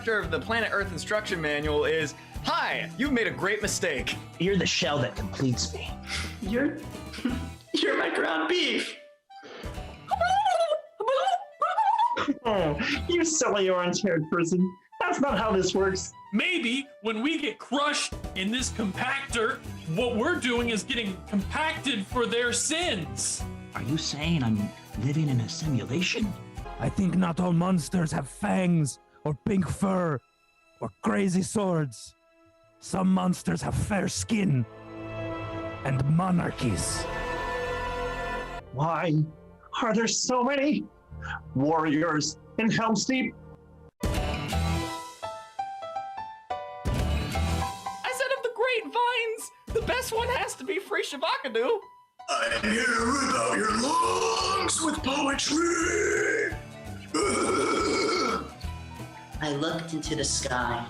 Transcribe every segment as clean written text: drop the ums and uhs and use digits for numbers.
chapter of the Planet Earth instruction manual is, "Hi, you've made a great mistake." You're the shell that completes me. You're my ground beef. Oh, you silly orange-haired person. That's not how this works. Maybe when we get crushed in this compactor, what we're doing is getting compacted for their sins. Are you saying I'm living in a simulation? I think not all monsters have fangs, or pink fur, or crazy swords. Some monsters have fair skin, and monarchies. Why are there so many warriors in Helm's Deep? I said of the grapevines, the best one has to be Free Shavakadu. I'm here to rip out your lungs with poetry! I looked into the sky.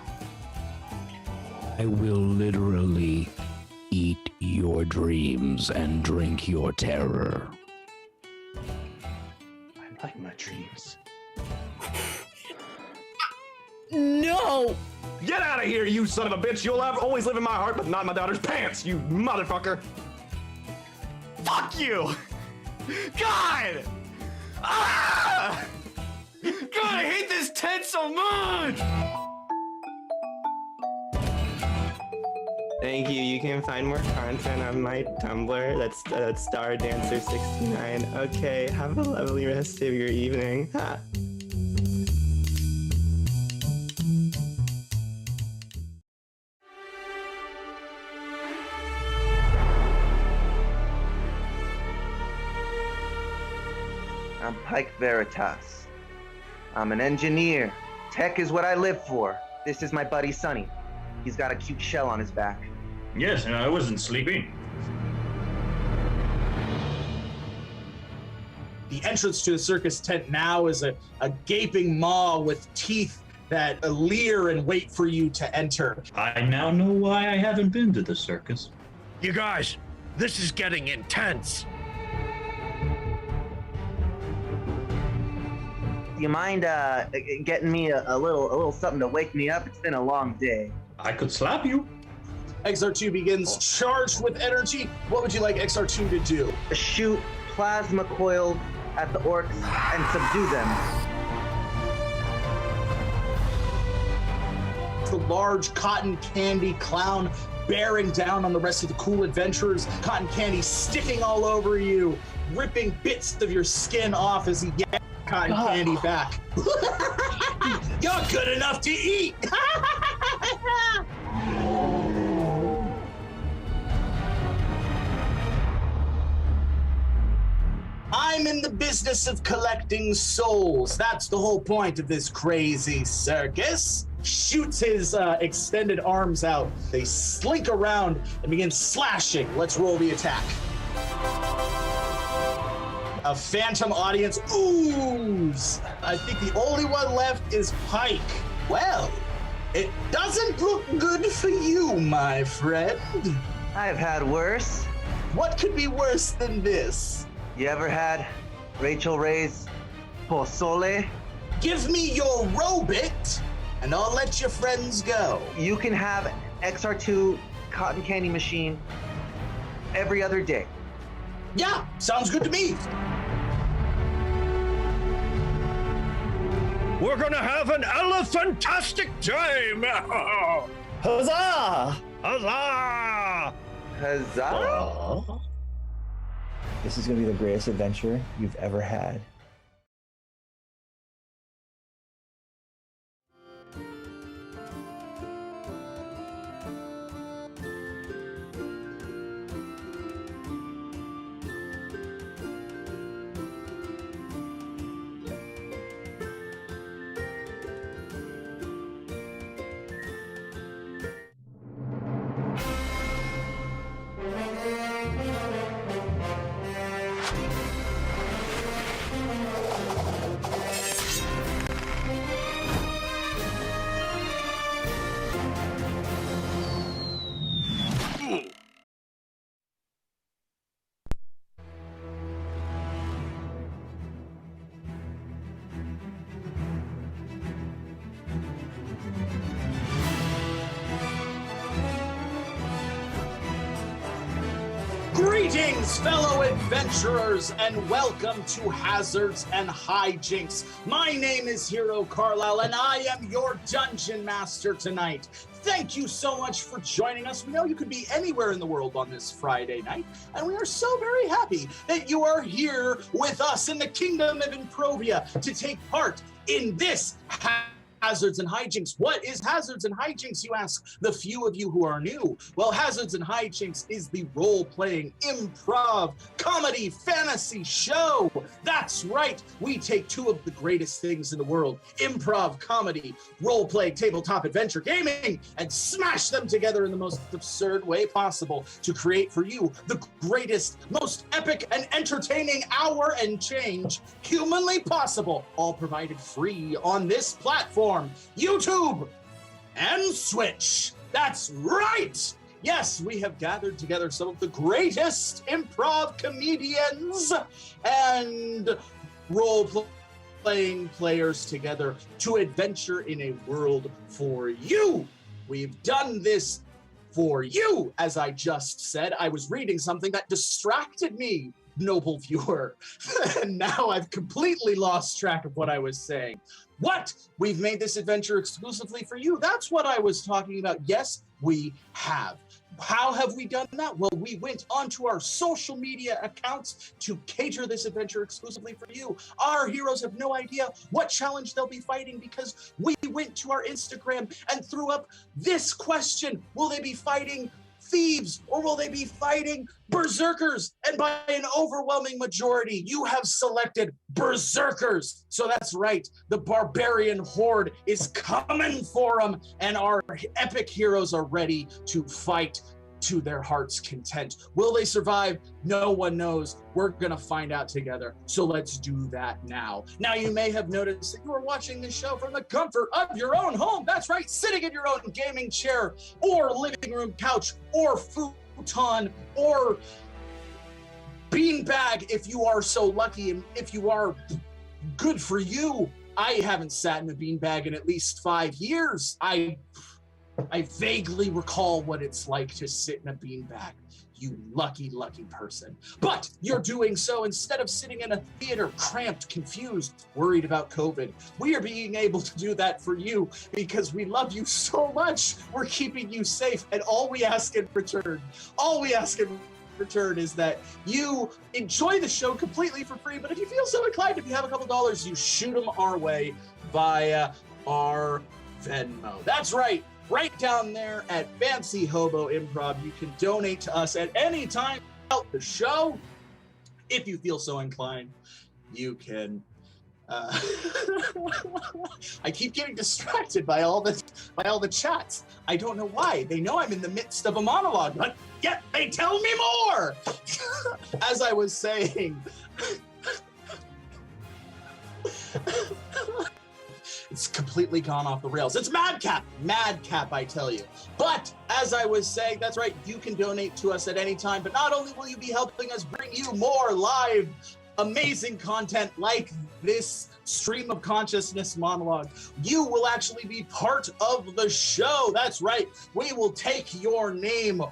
I will literally eat your dreams and drink your terror. I like my dreams. No! Get out of here, you son of a bitch! You'll always live in my heart, but not in my daughter's pants, you motherfucker! Fuck you! God! Ah! God, I hate this tent so much! Thank you. You can find more content on my Tumblr. That's Stardancer69. Okay, have a lovely rest of your evening. Ha. I'm Pike Veritas. I'm an engineer. Tech is what I live for. This is my buddy Sonny. He's got a cute shell on his back. Yes, and I wasn't sleeping. The entrance to the circus tent now is a gaping maw with teeth that leer and wait for you to enter. I now know why I haven't been to the circus. You guys, this is getting intense. Do you mind getting me a little something to wake me up? It's been a long day. I could slap you. XR2 begins charged with energy. What would you like XR2 to do? Shoot plasma coils at the orcs and subdue them. The large cotton candy clown bearing down on the rest of the cool adventurers. Cotton candy sticking all over you, ripping bits of your skin off as he yanks cotton candy back. You're good enough to eat! I'm in the business of collecting souls. That's the whole point of this crazy circus. Shoots his extended arms out. They slink around and begin slashing. Let's roll the attack. A phantom audience oohs. I think the only one left is Pike. Well, it doesn't look good for you, my friend. I've had worse. What could be worse than this? You ever had Rachel Ray's pozole? Give me your robot, and I'll let your friends go. You can have XR2 cotton candy machine every other day. Yeah, sounds good to me. We're gonna have an elephantastic time! Huzzah! Huzzah! Huzzah! This is going to be the greatest adventure you've ever had. Greetings, fellow adventurers, and welcome to Hazards and Hijinks. My name is Hero Carlisle, and I am your Dungeon Master tonight. Thank you so much for joining us. We know you could be anywhere in the world on this Friday night, and we are so very happy that you are here with us in the Kingdom of Improvia to take part in this Hazards and Hijinks. What is Hazards and Hijinks, you ask the few of you who are new? Well, Hazards and Hijinks is the role-playing improv comedy fantasy show. That's right. We take two of the greatest things in the world, improv comedy, role-play, tabletop adventure gaming, and smash them together in the most absurd way possible to create for you the greatest, most epic, and entertaining hour and change humanly possible, all provided free on this platform, YouTube and Switch. That's right! Yes, we have gathered together some of the greatest improv comedians and role-playing players together to adventure in a world for you. We've done this for you, as I just said. I was reading something that distracted me, noble viewer, and now I've completely lost track of what I was saying. What? We've made this adventure exclusively for you. That's what I was talking about. Yes, we have. How have we done that? Well, we went onto our social media accounts to cater this adventure exclusively for you. Our heroes have no idea what challenge they'll be fighting because we went to our Instagram and threw up this question. Will they be fighting thieves or will they be fighting berserkers? And by an overwhelming majority, you have selected berserkers. So that's right, the barbarian horde is coming for them, and our epic heroes are ready to fight to their heart's content. Will they survive? No one knows. We're gonna find out together. So let's do that now. Now, you may have noticed that you are watching this show from the comfort of your own home. That's right, sitting in your own gaming chair or living room couch or futon or beanbag if you are so lucky, and if you are, good for you. I haven't sat in a beanbag in at least 5 years. I vaguely recall what it's like to sit in a beanbag. You lucky, lucky person. But you're doing so instead of sitting in a theater, cramped, confused, worried about COVID. We are being able to do that for you because we love you so much. We're keeping you safe, and all we ask in return is that you enjoy the show completely for free. But if you feel so inclined, if you have a couple dollars, you shoot them our way via our Venmo. That's right. Right down there at Fancy Hobo Improv, you can donate to us at any time throughout the show. If you feel so inclined, you can. I keep getting distracted by all the chats. I don't know why. They know I'm in the midst of a monologue, but yet they tell me more. As I was saying. It's completely gone off the rails. It's madcap, I tell you. But as I was saying, that's right, you can donate to us at any time, but not only will you be helping us bring you more live, amazing content like this stream of consciousness monologue, you will actually be part of the show. That's right, we will take your name,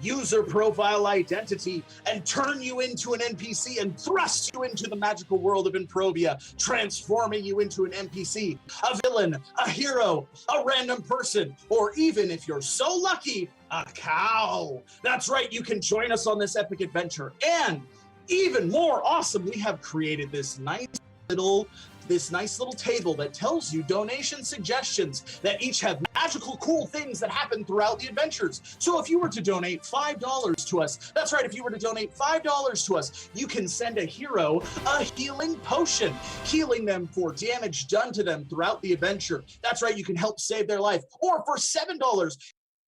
user profile identity, and turn you into an NPC and thrust you into the magical world of Improvia, transforming you into an NPC, a villain, a hero, a random person, or even, if you're so lucky, a cow. That's right, you can join us on this epic adventure. And even more awesome, we have created this nice little table that tells you donation suggestions that each have magical, cool things that happen throughout the adventures. So if you were to donate $5 to us, that's right, if you were to donate $5 to us, you can send a hero a healing potion, healing them for damage done to them throughout the adventure. That's right, you can help save their life. Or for $7,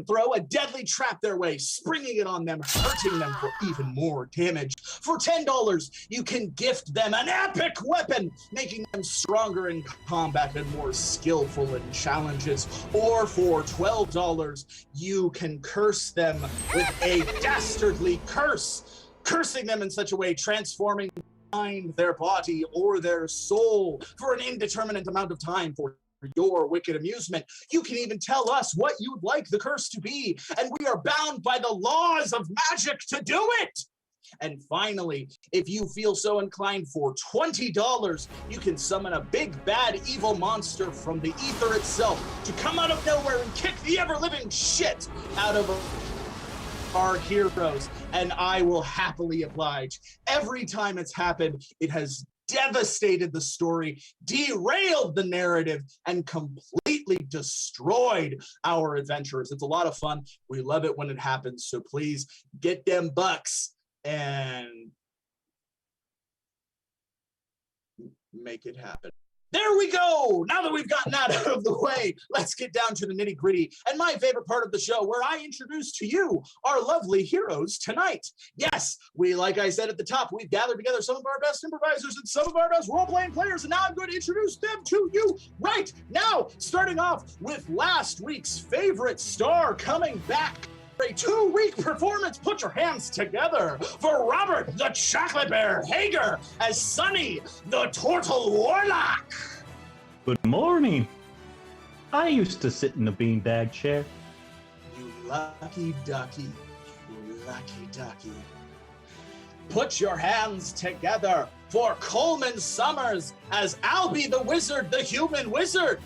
throw a deadly trap their way, springing it on them, hurting them for even more damage. For $10, you can gift them an epic weapon, making them stronger in combat and more skillful in challenges. Or for $12, you can curse them with a dastardly curse, cursing them in such a way, transforming their body or their soul for an indeterminate amount of time for your wicked amusement. You can even tell us what you'd like the curse to be, and we are bound by the laws of magic to do it. And finally, if you feel so inclined, for $20, you can summon a big, bad, evil monster from the ether itself to come out of nowhere and kick the ever-living shit out of our heroes, and I will happily oblige. Every time it's happened, it has devastated the story, derailed the narrative, and completely destroyed our adventurers. It's a lot of fun. We love it when it happens, so please get them bucks and make it happen. There we go. Now that we've gotten that out of the way, let's get down to the nitty gritty and my favorite part of the show, where I introduce to you our lovely heroes tonight. Yes, like I said at the top, we've gathered together some of our best improvisers and some of our best role-playing players, and now I'm going to introduce them to you right now, starting off with last week's favorite star coming back. A 2-week performance. Put your hands together for Robert the Chocolate Bear Heger as Sonny the Tortle Warlock. Good morning. I used to sit in the beanbag chair. You lucky ducky. You lucky ducky. Put your hands together for Coleman Summers as Albie the Wizard, the Human Wizard.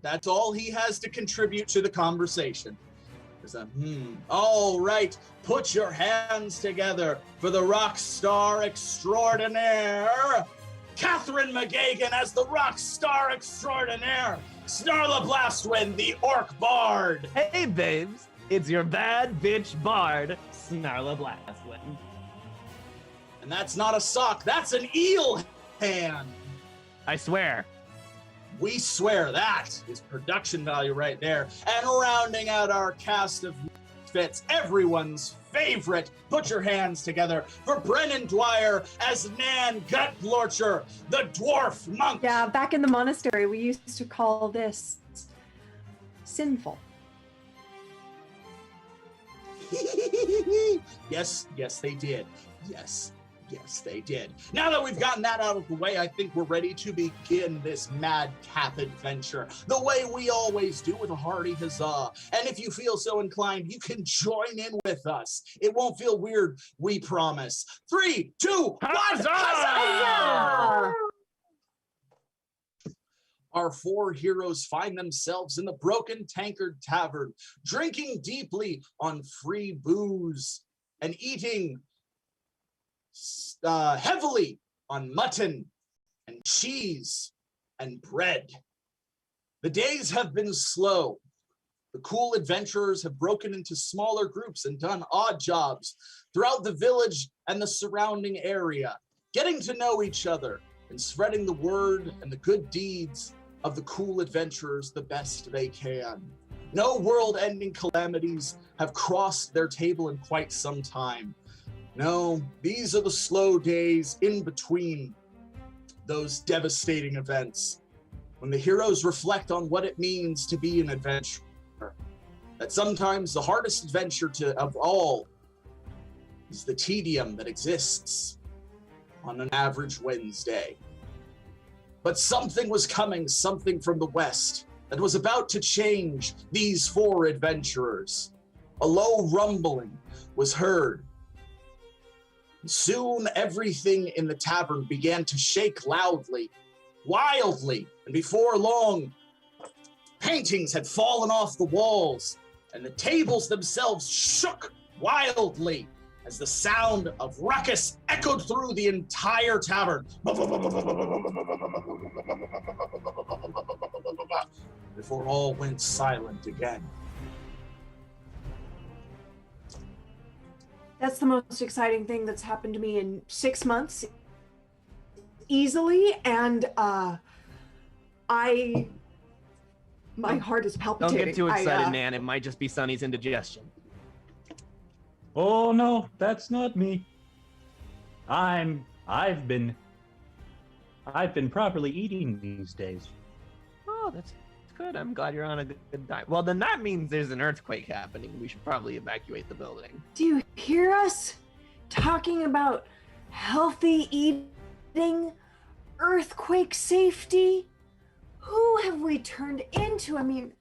That's all he has to contribute to the conversation. There's a All right, put your hands together for the rock star extraordinaire, Catherine McGeoghegan as the rock star extraordinaire, Snarla Blastwind, the orc bard. Hey, babes, it's your bad bitch bard, Snarla Blastwind. And that's not a sock, that's an eel hand. I swear. We swear. That is production value right there. And rounding out our cast of misfits, everyone's favorite, put your hands together for Brenan Dwyer as Nan Gutblorcher, the dwarf monk. Yeah, back in the monastery, we used to call this sinful. Yes, they did. Yes, they did. Now that we've gotten that out of the way, I think we're ready to begin this madcap adventure the way we always do, with a hearty huzzah. And if you feel so inclined, you can join in with us. It won't feel weird, we promise. 3, 2, 1, huzzah! Our 4 heroes find themselves in the Broken Tankard Tavern, drinking deeply on free booze and eating heavily on mutton and cheese and bread. The days have been slow. The cool adventurers have broken into smaller groups and done odd jobs throughout the village and the surrounding area, getting to know each other and spreading the word and the good deeds of the cool adventurers the best they can. No world-ending calamities have crossed their table in quite some time. No, these are the slow days in between those devastating events, when the heroes reflect on what it means to be an adventurer. That sometimes the hardest adventure of all is the tedium that exists on an average Wednesday. But something was coming, something from the west, that was about to change these 4 adventurers. A low rumbling was heard. Soon everything in the tavern began to shake loudly, wildly, and before long, paintings had fallen off the walls, and the tables themselves shook wildly as the sound of ruckus echoed through the entire tavern. Before all went silent again. That's the most exciting thing that's happened to me in 6 months, easily, and my heart is palpitating. Don't get too excited, Nan. It might just be Sonny's indigestion. Oh no, that's not me. I've been properly eating these days. Oh, that's good. I'm glad you're on a good diet. Well, then that means there's an earthquake happening. We should probably evacuate the building. Do you hear us talking about healthy eating, earthquake safety? Who have we turned into? I mean,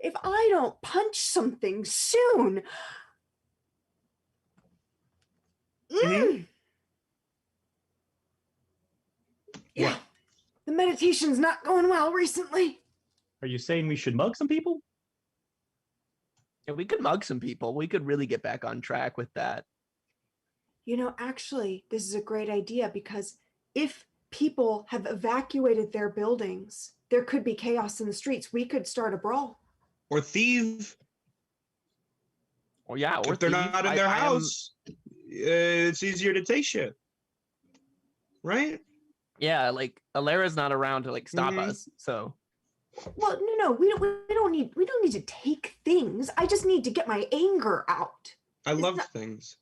if I don't punch something soon. Yeah, the meditation's not going well recently. Are you saying we should mug some people? Yeah, we could mug some people. We could really get back on track with that. You know, actually, this is a great idea because if people have evacuated their buildings, there could be chaos in the streets. We could start a brawl. Or thieve. Or yeah, or if they're thieve. not in their house, it's easier to take shit. Right? Yeah, like Alara's not around to like stop us, so. Well, no, we don't need to take things. I just need to get my anger out. I love things.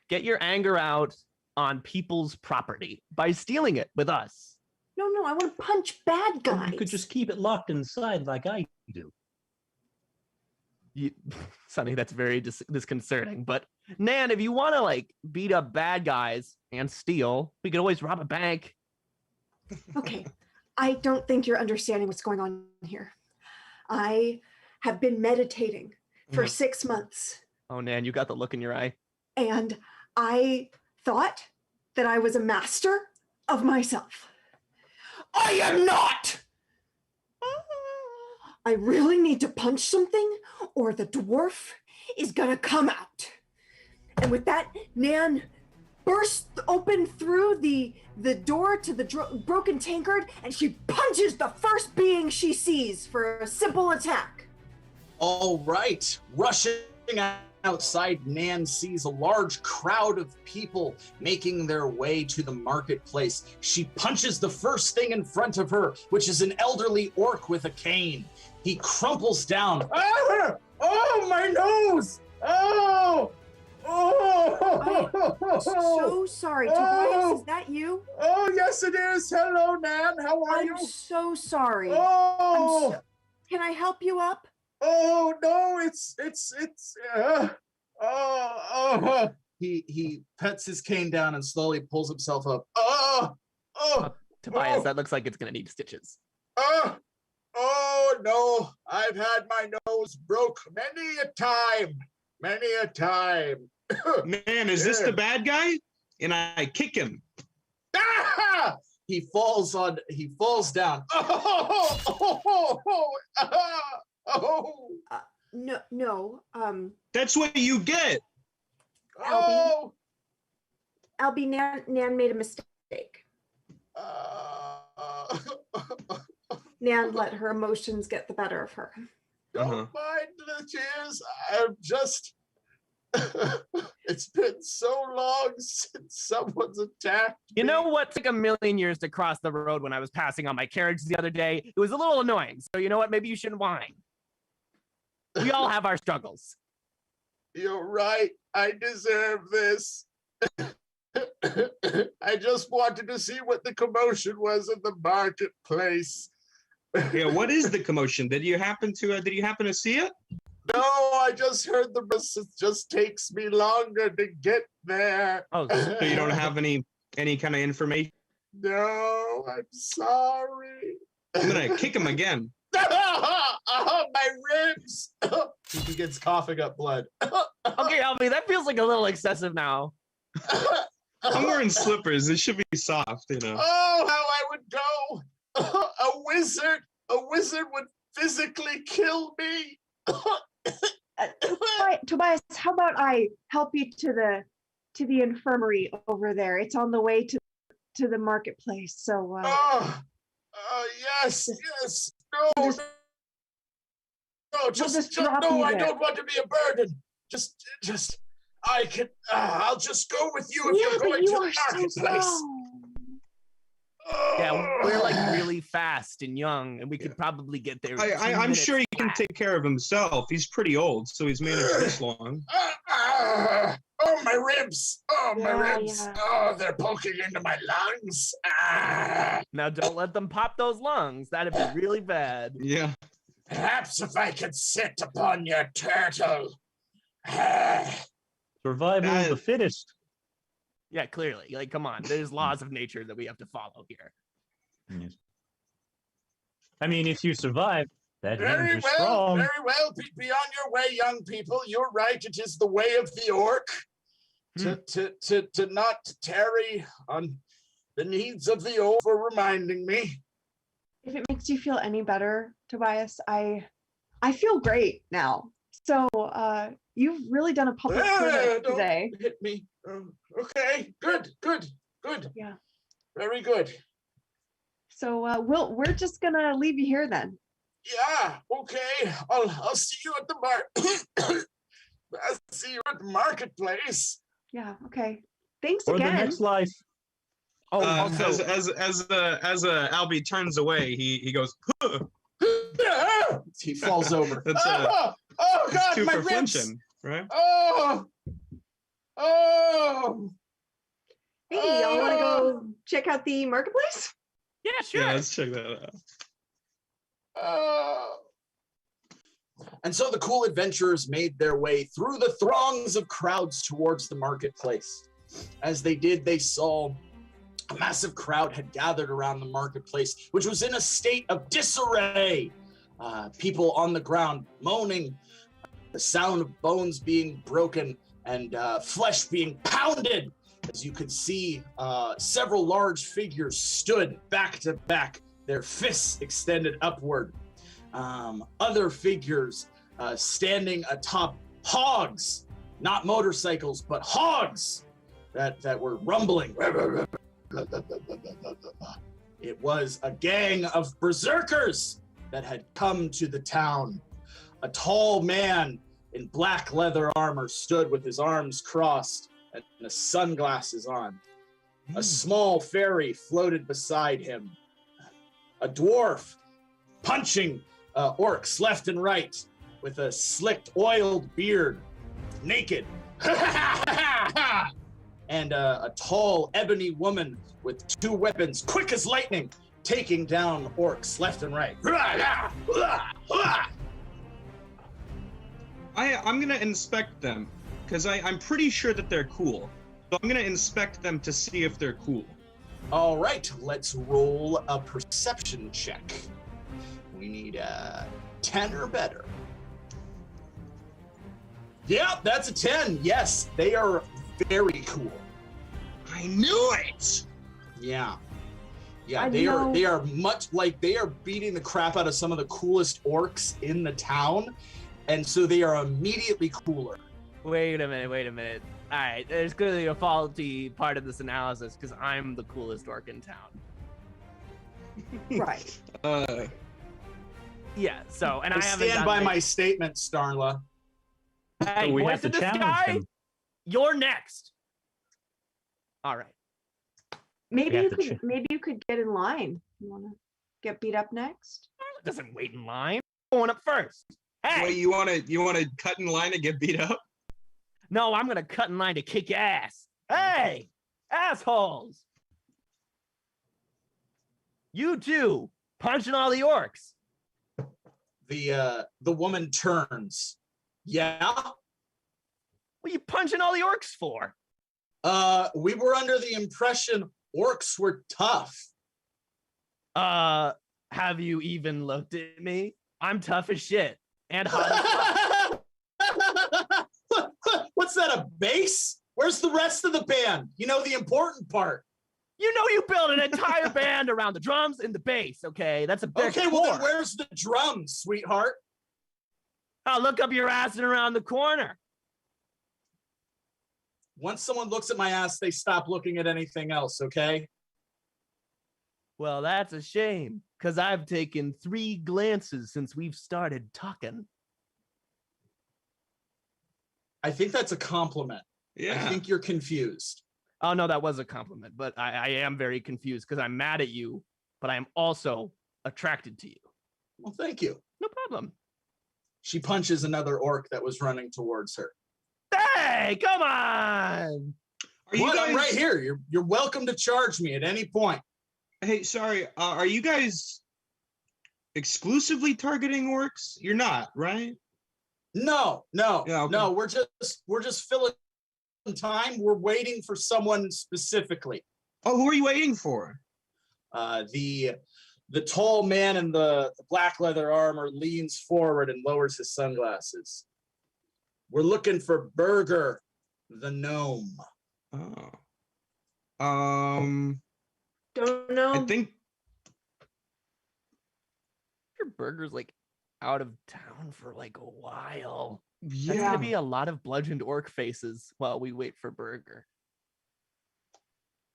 Get your anger out on people's property by stealing it with us. No, I want to punch bad guys. You could just keep it locked inside like I do. Sonny, that's very disconcerting. But Nan, if you want to like beat up bad guys and steal, we could always rob a bank. Okay, I don't think you're understanding what's going on here. I have been meditating for 6 months. Oh, Nan, you got the look in your eye. And I thought that I was a master of myself. I am not! I really need to punch something or the dwarf is gonna come out. And with that, Nan bursts open through the door to the broken tankard and she punches the first being she sees for a simple attack. All right, rushing outside, Nan sees a large crowd of people making their way to the marketplace. She punches the first thing in front of her, which is an elderly orc with a cane. He crumples down. Ah! Oh, my nose! Oh! Oh! I'm so sorry. Tobias, is that you? Oh, yes, it is. Hello, Nan. How are you? I'm so sorry. Oh! Can I help you up? Oh no! He pets his cane down and slowly pulls himself up. Tobias, that looks like it's gonna need stitches. Oh no! I've had my nose broke many a time. Man, is this the bad guy? And I kick him. Ah! He falls down. No. That's what you get. Albie, Nan made a mistake. Nan let her emotions get the better of her. Don't mind the tears. I'm just. It's been so long since someone's attacked me. You know what took a million years to cross the road when I was passing on my carriage the other day? It was a little annoying. So you know what? Maybe you shouldn't whine. We all have our struggles. You're right. I deserve this. I just wanted to see what the commotion was in the marketplace. Yeah, what is the commotion? Did you happen to see it? No, I just heard the bus. It just takes me longer to get there. Oh, so you don't have any kind of information? No, I'm sorry. I'm gonna kick him again. My ribs! He begins coughing up blood. Okay, Albie, that feels like a little excessive now. I'm wearing slippers. It should be soft, you know. Oh, how I would go! A wizard would physically kill me. Tobias, how about I help you to the infirmary over there? It's on the way to the marketplace. So. Yes. No, no, I don't want to be a burden. I'll just go with you if you're going to the marketplace. Yeah, we're like really fast and young, and we could probably get there. I'm sure he can take care of himself. He's pretty old, so he's managed this long. Oh, my ribs! Oh, my ribs! Yeah. Oh, they're poking into my lungs. Now, don't let them pop those lungs. That'd be really bad. Yeah. Perhaps if I could sit upon your turtle. Survival of the fittest. Yeah, clearly. Like, come on. There's laws of nature that we have to follow here. Yes. I mean, if you survive, That Very hands are well, strong. very well. Be on your way, young people. You're right. It is the way of the orc to not tarry on the needs of the orc for reminding me. If it makes you feel any better, Tobias, I feel great now. So you've really done a public service Don't today. hit me. Okay, good. Yeah. Very good. So we're just gonna leave you here then. Yeah, okay. I'll see you at the I'll see you at the marketplace. Yeah. Okay. Thanks Or again. the next life. Oh, as Albie turns away, he goes. Huh. He falls over. That's oh it's God, two my for ribs. flinching, right? Oh. Hey, y'all want to go check out the marketplace? Yeah, sure. Yeah, let's check that out. And so the cool adventurers made their way through the throngs of crowds towards the marketplace. As they did, they saw a massive crowd had gathered around the marketplace, which was in a state of disarray. People on the ground moaning, the sound of bones being broken and flesh being pounded. As you could see, several large figures stood back to back, their fists extended upward. Other figures standing atop hogs, not motorcycles, but hogs that were rumbling. It was a gang of berserkers that had come to the town. A tall man in black leather armor stood with his arms crossed and the sunglasses on. A small fairy floated beside him. A dwarf punching orcs left and right with a slicked, oiled beard, naked. And a tall, ebony woman with two weapons, quick as lightning, taking down orcs left and right. I'm gonna inspect them because I'm pretty sure that they're cool. So I'm gonna inspect them to see if they're cool. All right, let's roll a perception check. We need a 10 or better. Yeah, that's a 10. Yes, they are very cool. I knew it. Yeah, they are much like they are beating the crap out of some of the coolest orcs in the town, and so they are immediately cooler. Wait a minute. All right, there's clearly a faulty part of this analysis because I'm the coolest orc in town. Right. Yeah. So, and I I haven't stand done by like- my statement, Snarla. Hey, we voice have to of the challenge sky, him. you're next. All right. Maybe We you have to could. Maybe you could get in line. You want to get beat up next? Doesn't wait in line. Going up first. Hey. Wait, you wanna cut in line and get beat up? No, I'm gonna cut in line to kick ass. Hey, assholes! You two punching all the orcs. The woman turns. Yeah. What are you punching all the orcs for? We were under the impression orcs were tough. Have you even looked at me? I'm tough as shit and hot as fuck. What's that, a bass? Where's the rest of the band? You know, the important part. You know you build an entire band around the drums and the bass, okay? That's a big Okay, well then where's the drums, sweetheart? I'll look up your ass and around the corner. Once someone looks at my ass, they stop looking at anything else, okay? Well, that's a shame, because I've taken 3 glances since we've started talking. I think that's a compliment. Yeah. I think you're confused. Oh, no, that was a compliment, but I am very confused because I'm mad at you, but I am also attracted to you. Well, thank you. No problem. She punches another orc that was running towards her. Hey, come on! Are you guys I'm right here. You're welcome to charge me at any point. Hey, sorry. Are you guys exclusively targeting orcs? You're not, right? No. Yeah, okay. No. We're just filling time. We're waiting for someone specifically. Oh, who are you waiting for? The The tall man in the black leather armor leans forward and lowers his sunglasses. We're looking for Burger, the gnome. Oh. Don't know. I think Your Burger's like out of town for like a while. That's yeah. gonna be a lot of bludgeoned orc faces while we wait for Burger.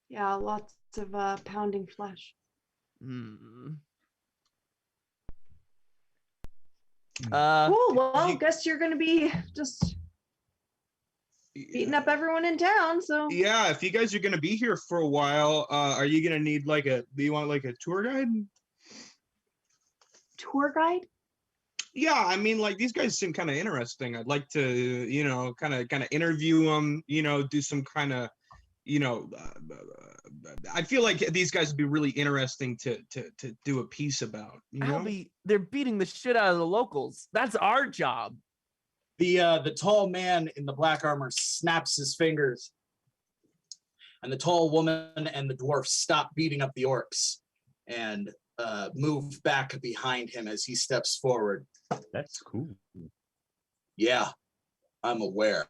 Yeah, lots of pounding flesh. Hmm. Cool. Well, guess you're gonna be just beating up everyone in town. So Yeah, if you guys are gonna be here for a while, are you gonna need like do you want like a tour guide? tour guide? Yeah, I mean, like these guys seem kind of interesting. I'd like to, kind of interview them. Do some kind of, I feel like these guys would be really interesting to do a piece about. Albie, they're beating the shit out of the locals. That's our job. The tall man in the black armor snaps his fingers, and the tall woman and the dwarf stop beating up the orcs and move back behind him as he steps forward. That's cool. Yeah, I'm aware.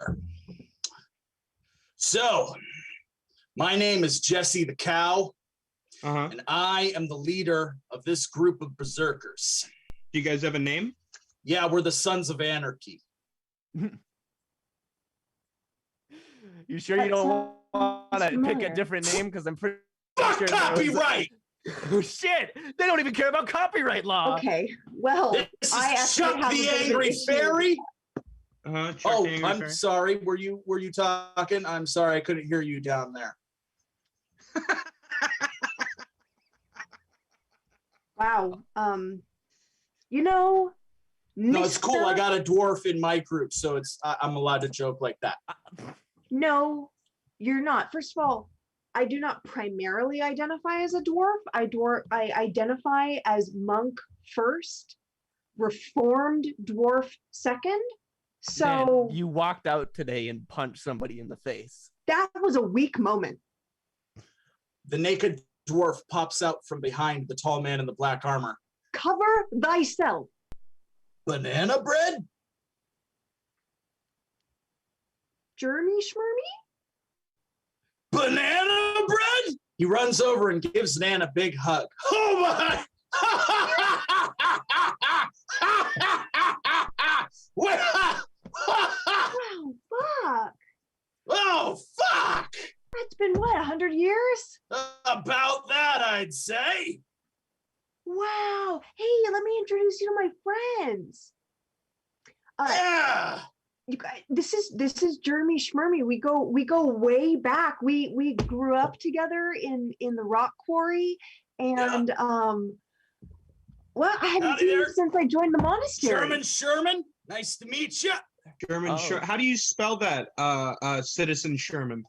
So, my name is Jesse the Cow, and I am the leader of this group of berserkers. Do you guys have a name? Yeah, we're the Sons of Anarchy. You sure you don't want to pick a different name? Because I'm pretty sure copyright. Oh shit! They don't even care about copyright law. Okay, well, This I is actually Chuck have a the bit of an Angry issue. Fairy. Chuck Oh, the Angry I'm Fairy. sorry. Were you talking? I'm sorry, I couldn't hear you down there. Wow. You know, No, it's cool. Mr. I got a dwarf in my group, so I'm allowed to joke like that. No, you're not. First of all, I do not primarily identify as a dwarf. I identify as monk first, reformed dwarf second. So Man, you walked out today and punched somebody in the face. that was a weak moment. The naked dwarf pops out from behind the tall man in the black armor. Cover thyself. Banana bread? Jeremy Schmermy? Banana bread? He runs over and gives Nan a big hug. Oh my! Oh, fuck. Oh, fuck! That's been what, 100 years? About that, I'd say. Wow. Hey, let me introduce you to my friends. Yeah. You guys, this is Jeremy Schmermy. We go way back. We grew up together in the rock quarry, and well, I haven't seen you since I joined the monastery. Sherman, nice to meet you. How do you spell that, Citizen Sherman?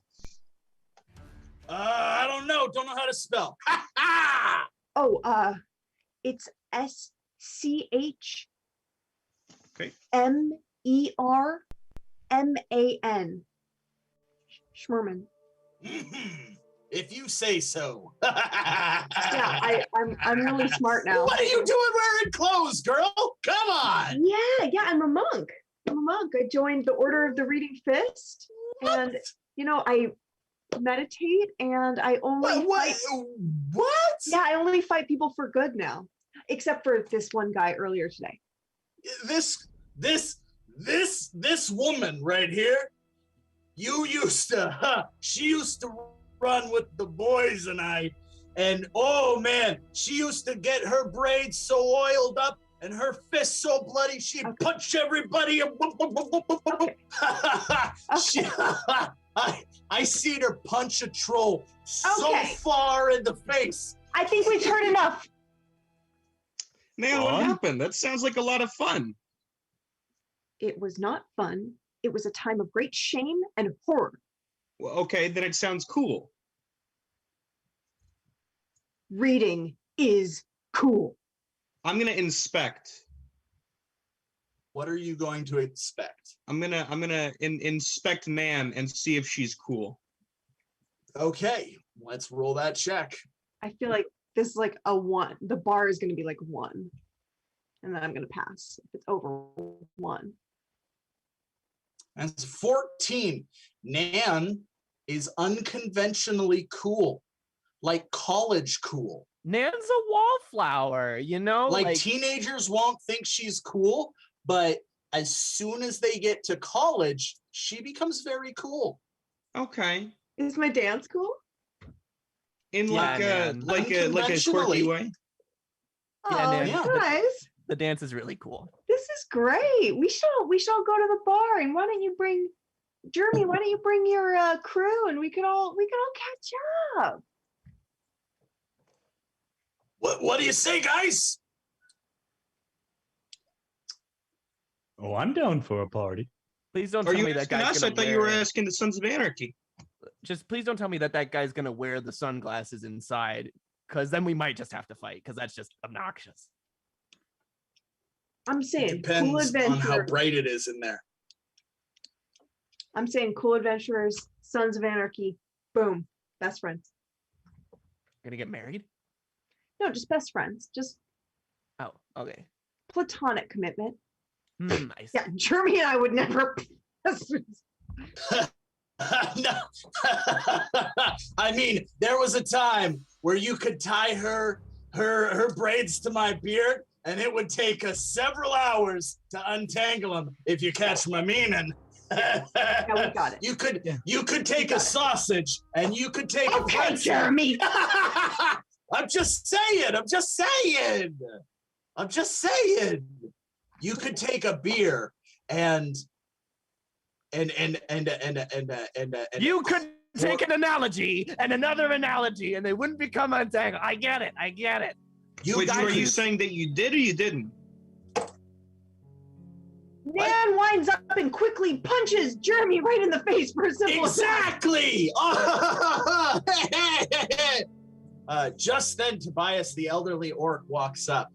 I don't know how to spell. Oh, it's SCHMERMAN. Schmerman. If you say so. Yeah, I'm really smart now. What are you doing wearing clothes, girl? Come on. Yeah, I'm a monk. I joined the Order of the Reading Fist, and I meditate, and I only what? Yeah, I only fight people for good now, except for this one guy earlier today. This woman right here. She used to run with the boys and oh man, she used to get her braids so oiled up and her fists so bloody she'd punch everybody. I seen her punch a troll so far in the face. I think we've heard enough. Man, what happened? That sounds like a lot of fun. It was not fun. It was a time of great shame and horror. Well, okay, then it sounds cool. Reading is cool. I'm gonna inspect. What are you going to inspect? I'm gonna inspect Nan and see if she's cool. Okay, let's roll that check. I feel like this is like a 1. The bar is going to be like 1. And then I'm going to pass if it's over 1. That's 14. Nan is unconventionally cool, like college cool. Nan's a wallflower, you know? Like teenagers won't think she's cool, but as soon as they get to college, she becomes very cool. Okay. Is my dance cool? In like a quirky way. Oh, Nan, guys, the dance is really cool. this is great. We should all go to the bar, and why don't you bring Jeremy? Why don't you bring your crew, and we could all catch up. What do you say, guys? Oh, I'm down for a party. Please don't Are tell you me that asking guy's us? I gonna thought you were wear- asking the Sons of Anarchy. Just please don't tell me that guy's gonna wear the sunglasses inside, because then we might just have to fight, because that's just obnoxious. I'm saying cool Depends on how adventure. bright it is in there. I'm saying cool adventurers, Sons of Anarchy. Boom, best friends. Gonna get married? No, just best friends. Just Oh, okay. platonic commitment. I see. Yeah, Jeremy and I would never. No. I mean, there was a time where you could tie her braids to my beard, and it would take us several hours to untangle them. If you catch my meaning. Yeah, we got it. You could take a sausage, and you could take a Okay, pretzel. Jeremy. I'm just saying. You could take a beer and You could take an analogy and another analogy, and they wouldn't become untangled. I get it. Wait, so are you saying that you did or you didn't? Nan winds up and quickly punches Jeremy right in the face for a simple Exactly. Just then, Tobias, the elderly orc, walks up,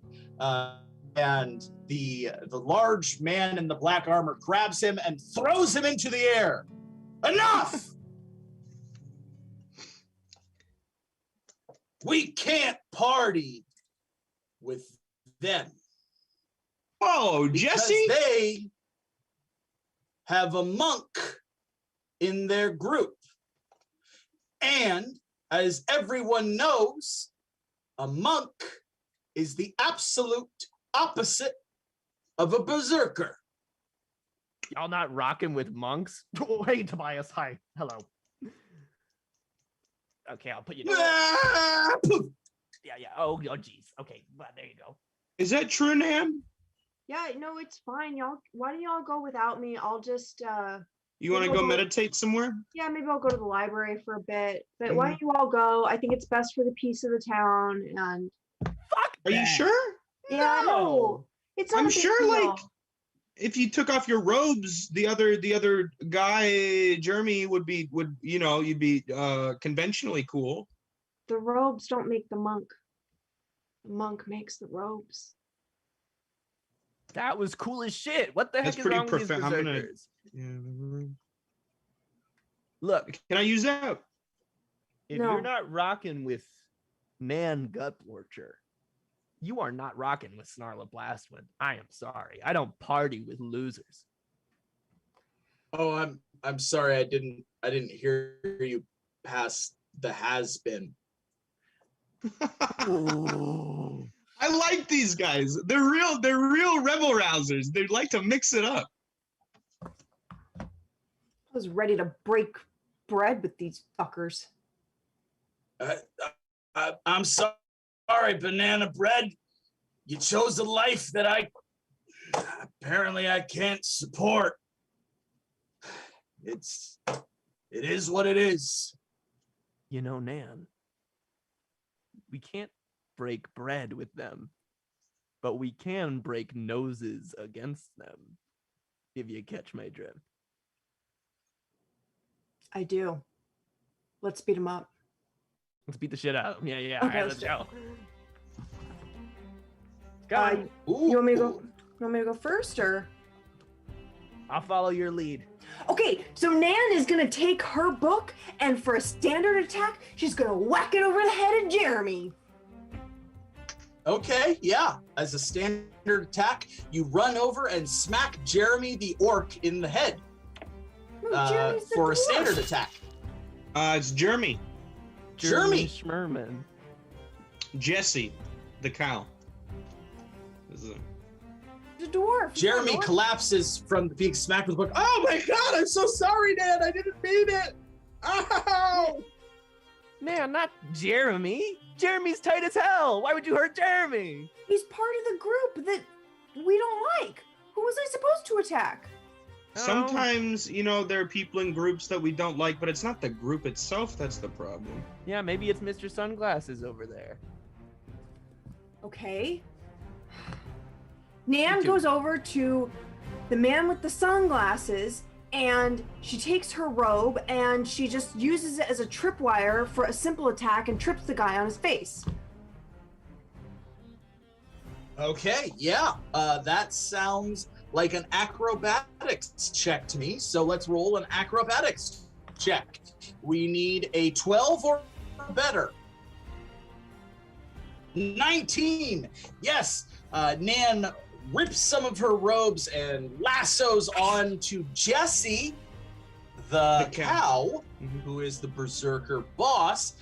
and the large man in the black armor grabs him and throws him into the air. Enough! We can't party with them. Whoa, Jesse! Because they have a monk in their group. And as everyone knows, a monk is the absolute opposite of a berserker. Y'all not rocking with monks? Oh, hey, Tobias. Hi. Hello. Okay, I'll put you down. Yeah. Oh, geez. Okay, well, there you go. Is that true, Nan? Yeah, no, it's fine, y'all. Why don't y'all go without me? I'll just You want to go meditate somewhere? Yeah, maybe I'll go to the library for a bit. But why don't you all go? I think it's best for the peace of the town. And Are you sure? yeah, no, it's not. I'm a big sure, deal. like, if you took off your robes, the other guy, Jeremy, you'd be conventionally cool. The robes don't make the monk. The monk makes the robes. That was cool as shit. What the heck That's is pretty wrong with these profound. I'm gonna- berserkers? Yeah. Look, Can I use that? if No. you're not rocking with Nan Gutblorcher, you are not rocking with Snarla Blastwind. I am sorry. I don't party with losers. Oh, I'm sorry, I didn't hear you past the has been. I like these guys. They're real rebel rousers. They like to mix it up. I was ready to break bread with these fuckers. I'm sorry, banana bread. You chose a life that I can't support. It is what it is. You know, Nan, we can't break bread with them, but we can break noses against them, if you catch my drift. I do. Let's beat them up. Let's beat the shit out of them. Yeah. Okay, All right, let's let's do go. You want me to go first, or? I'll follow your lead. Okay, so Nan is gonna take her book, and for a standard attack, she's gonna whack it over the head of Jeremy. Okay, yeah. As a standard attack, you run over and smack Jeremy the orc in the head for a standard attack. It's Jeremy. Jeremy Schmerman. Jesse, the cow. This is The dwarf. Jeremy collapses from being smacked with the book. Oh my god, I'm so sorry, Nan. I didn't mean it. Ow! No, not Jeremy. Jeremy's tight as hell. Why would you hurt Jeremy? He's part of the group that we don't like. Who was I supposed to attack? Sometimes, you know, there are people in groups that we don't like, but it's not the group itself that's the problem. Yeah, maybe it's Mr. Sunglasses over there. Okay. Nan goes over to the man with the sunglasses and she takes her robe and she just uses it as a tripwire for a simple attack and trips the guy on his face. Okay, yeah. That sounds like an acrobatics check to me. So let's roll an acrobatics check. We need a 12 or better. 19. Yes. Nan rips some of her robes and lassos on to Jesse, the cow, who is the Berserker boss.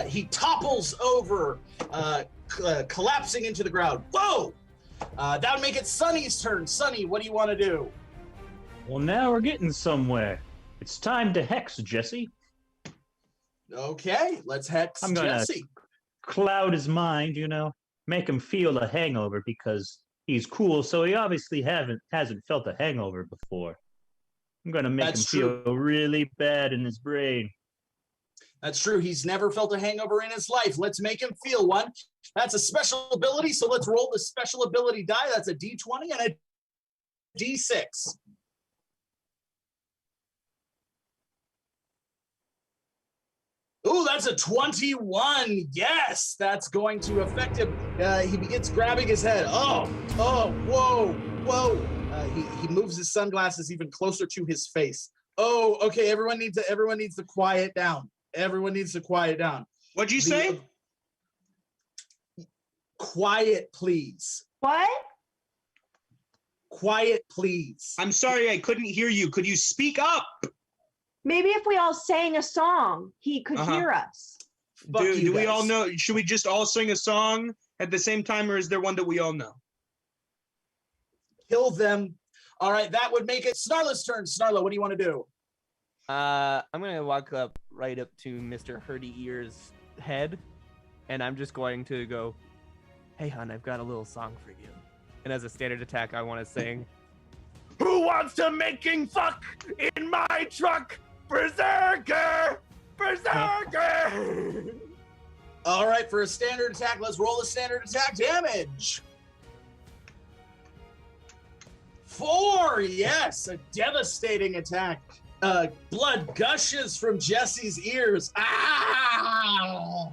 He topples over, collapsing into the ground. Whoa! That would make it Sunny's turn. Sunny, what do you want to do? Well, now we're getting somewhere. It's time to hex Jesse. Okay, let's hex I'm gonna Jesse. cloud his mind, you know, make him feel a hangover because he's cool, so he obviously hasn't felt a hangover before. I'm gonna make him feel really bad in his brain. That's true. He's never felt a hangover in his life. Let's make him feel one. That's a special ability, so let's roll the special ability die. That's a D20 and a D6. Ooh, that's a 21. Yes, that's going to affect him. He begins grabbing his head. Oh, whoa. He moves his sunglasses even closer to his face. Oh, okay. Everyone needs to quiet down. Everyone needs to quiet down. What'd you say? Quiet, please. What? Quiet, please. I'm sorry, I couldn't hear you. Could you speak up? Maybe if we all sang a song, he could hear us. Do we all know? Should we just all sing a song at the same time, or is there one that we all know? Kill them. All right, that would make it Snarla's turn. Snarla, what do you want to do? I'm gonna walk right up to Mr. Hurdy Ear's head, and I'm just going to go, "Hey, hon, I've got a little song for you." And as a standard attack, I want to sing, "Who wants to making fuck in my truck? Berserker! Berserker!" All right, for a standard attack, let's roll the standard attack damage. 4, yes, a devastating attack. Blood gushes from Jesse's ears. Ah!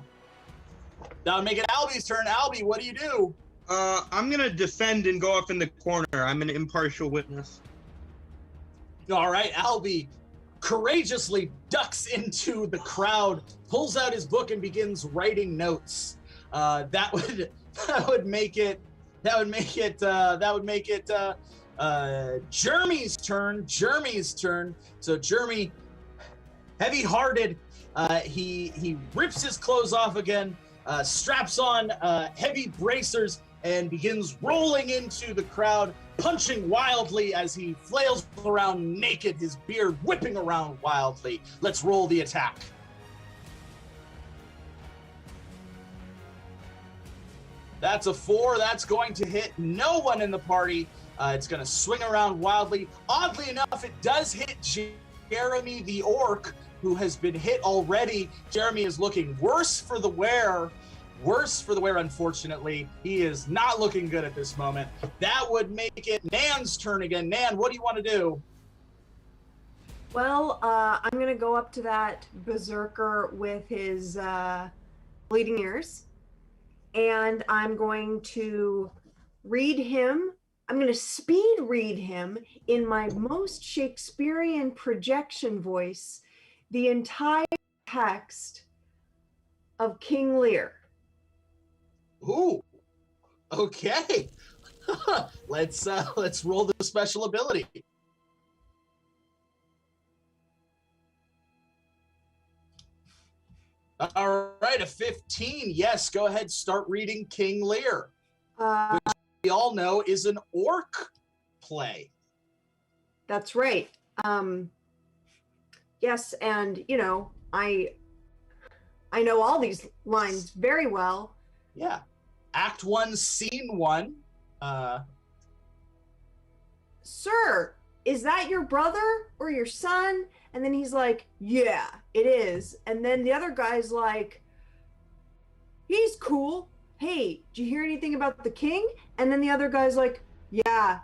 That'll make it Albie's turn. Albie, what do you do? I'm gonna defend and go off in the corner. I'm an impartial witness. All right, Albie courageously ducks into the crowd, pulls out his book, and begins writing notes. That would make it Jeremy's turn. So Jeremy, heavy-hearted, he rips his clothes off again, straps on heavy bracers, and begins rolling into the crowd, punching wildly as he flails around naked, his beard whipping around wildly. Let's roll the attack. That's a 4. That's going to hit no one in the party. It's going to swing around wildly. Oddly enough, it does hit Jeremy the orc, who has been hit already. Jeremy is looking worse for the wear, unfortunately. He is not looking good at this moment. That would make it Nan's turn again. Nan, what do you want to do? Well, I'm going to go up to that berserker with his bleeding ears, and I'm going to read him. I'm going to speed read him in my most Shakespearean projection voice the entire text of King Lear. Ooh. Okay. Let's roll the special ability. All right, a 15. Yes, go ahead. Start reading King Lear, which we all know is an orc play. That's right. Yes, and I know all these lines very well. Yeah. Act 1, Scene 1. Sir, is that your brother or your son? And then he's like, yeah, it is. And then the other guy's like, he's cool. Hey, did you hear anything about the king? And then the other guy's like, yeah.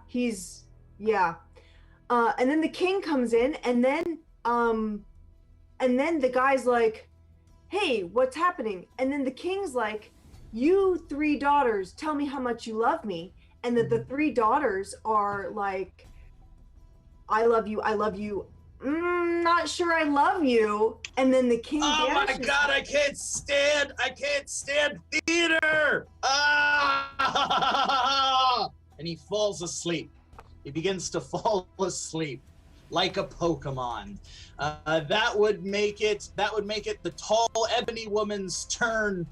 And then the king comes in, and then the guy's like, hey, what's happening? And then the king's like, you 3 daughters, tell me how much you love me. And then the 3 daughters are like, I love you. Not sure I love you. And then the king my God, I can't stand theater. And he falls asleep. He begins to fall asleep like a Pokemon. That would make it the tall ebony woman's turn.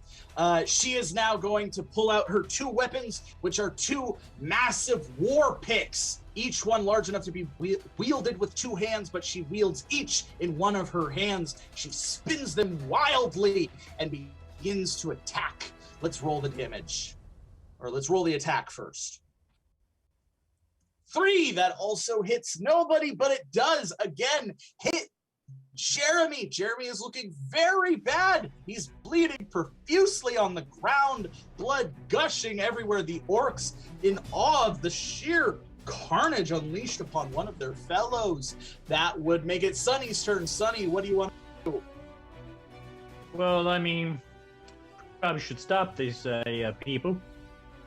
She is now going to pull out her 2 weapons, which are 2 massive war picks, each one large enough to be wielded with 2 hands, but she wields each in one of her hands. She spins them wildly and begins to attack. Let's roll the damage. Or let's roll the attack first. 3, that also hits nobody, but it does again hit Jeremy. Jeremy is looking very bad. He's bleeding profusely on the ground, blood gushing everywhere. The orcs, in awe of the sheer carnage unleashed upon one of their fellows. That would make it Sunny's turn. Sunny, what do you want to do? Well, I mean, probably should stop these people.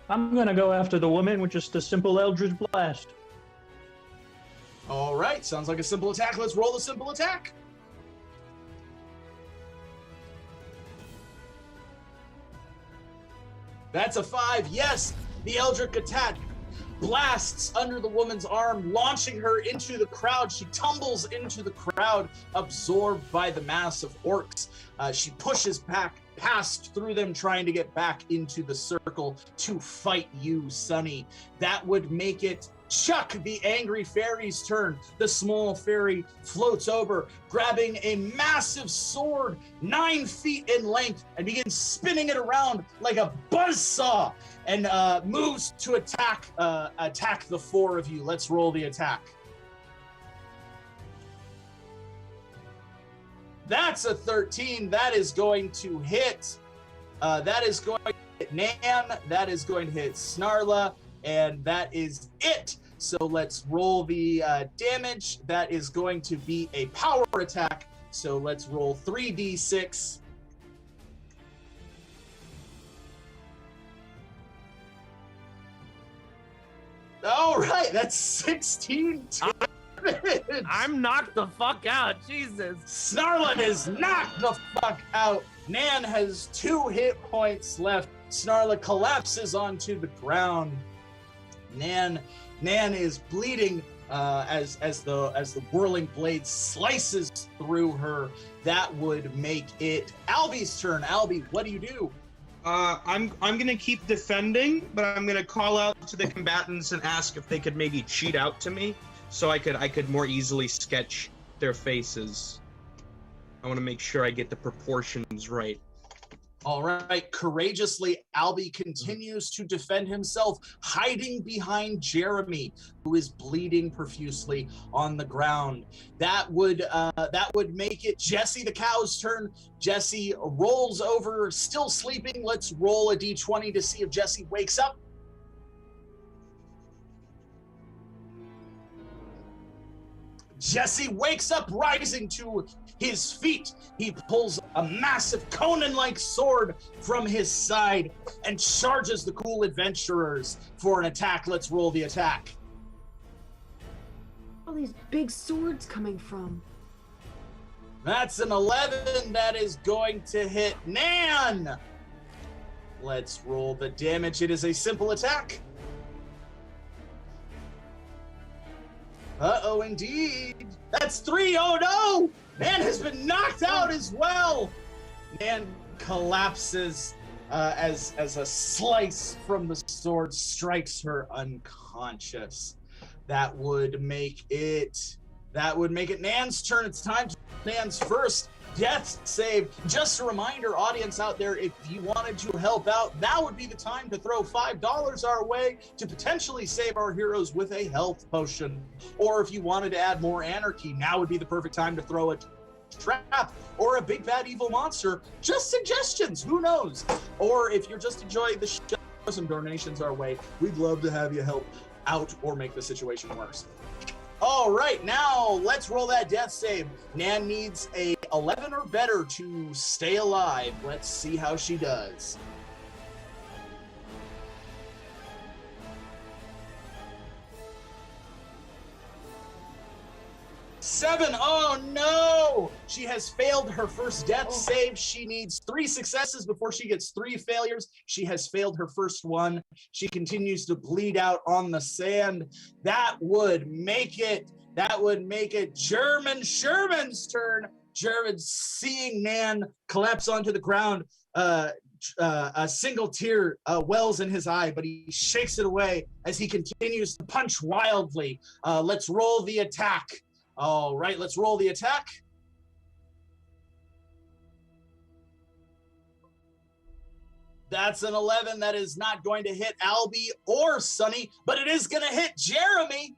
I'm gonna go after the woman with just a simple Eldritch Blast. All right, sounds like a simple attack. Let's roll the simple attack. That's a 5. Yes, the Eldritch attack blasts under the woman's arm, launching her into the crowd. She tumbles into the crowd, absorbed by the mass of orcs. She pushes back, past through them, trying to get back into the circle to fight you, Sunny. That would make it Chuck, the angry fairy's turn. The small fairy floats over, grabbing a massive sword 9 feet in length, and begins spinning it around like a buzzsaw, and moves to attack the 4 of you. Let's roll the attack. That's a 13. That is going to hit. That is going to hit Nan. That is going to hit Snarla. And that is it. So let's roll the damage. That is going to be a power attack. So let's roll 3d6. All right, that's 16 damage. I'm knocked the fuck out. Jesus. Snarla is knocked the fuck out. Nan has 2 hit points left. Snarla collapses onto the ground. Nan is bleeding as the whirling blade slices through her. That would make it Albie's turn. Albie, what do you do? I'm gonna keep defending, but I'm gonna call out to the combatants and ask if they could maybe cheat out to me, so I could more easily sketch their faces. I want to make sure I get the proportions right. All right, courageously, Albie continues to defend himself, hiding behind Jeremy, who is bleeding profusely on the ground. That would make it Jesse the cow's turn. Jesse rolls over, still sleeping. Let's roll a d20 to see if Jesse wakes up. Jesse wakes up, rising to his feet. He pulls a massive Conan-like sword from his side and charges the cool adventurers for an attack. Let's roll the attack. All these big swords coming from. That's an 11. That is going to hit Nan. Let's roll the damage. It is a simple attack. Uh-oh, indeed. That's 3. Oh, no! Nan has been knocked out as well. Nan collapses as a slice from the sword strikes her unconscious. That would make it Nan's turn. It's time to Nan's first death save. Just a reminder, audience out there, if you wanted to help out, now would be the time to throw $5 our way to potentially save our heroes with a health potion. Or if you wanted to add more anarchy, now would be the perfect time to throw a trap or a big bad evil monster. Just suggestions, who knows? Or if you're just enjoying the show, some donations our way. We'd love to have you help out or make the situation worse. All right, now let's roll that death save. Nan needs a 11 or better to stay alive. Let's see how she does. 7. Oh no! She has failed her first death save. She needs 3 successes before she gets 3 failures. She has failed her first one. She continues to bleed out on the sand. That would make it German Sherman's turn. German, seeing Nan collapse onto the ground, a single tear wells in his eye, but he shakes it away as he continues to punch wildly. Let's roll the attack. All right, let's roll the attack. That's an 11. That is not going to hit Albie or Sunny, but it is going to hit Jeremy.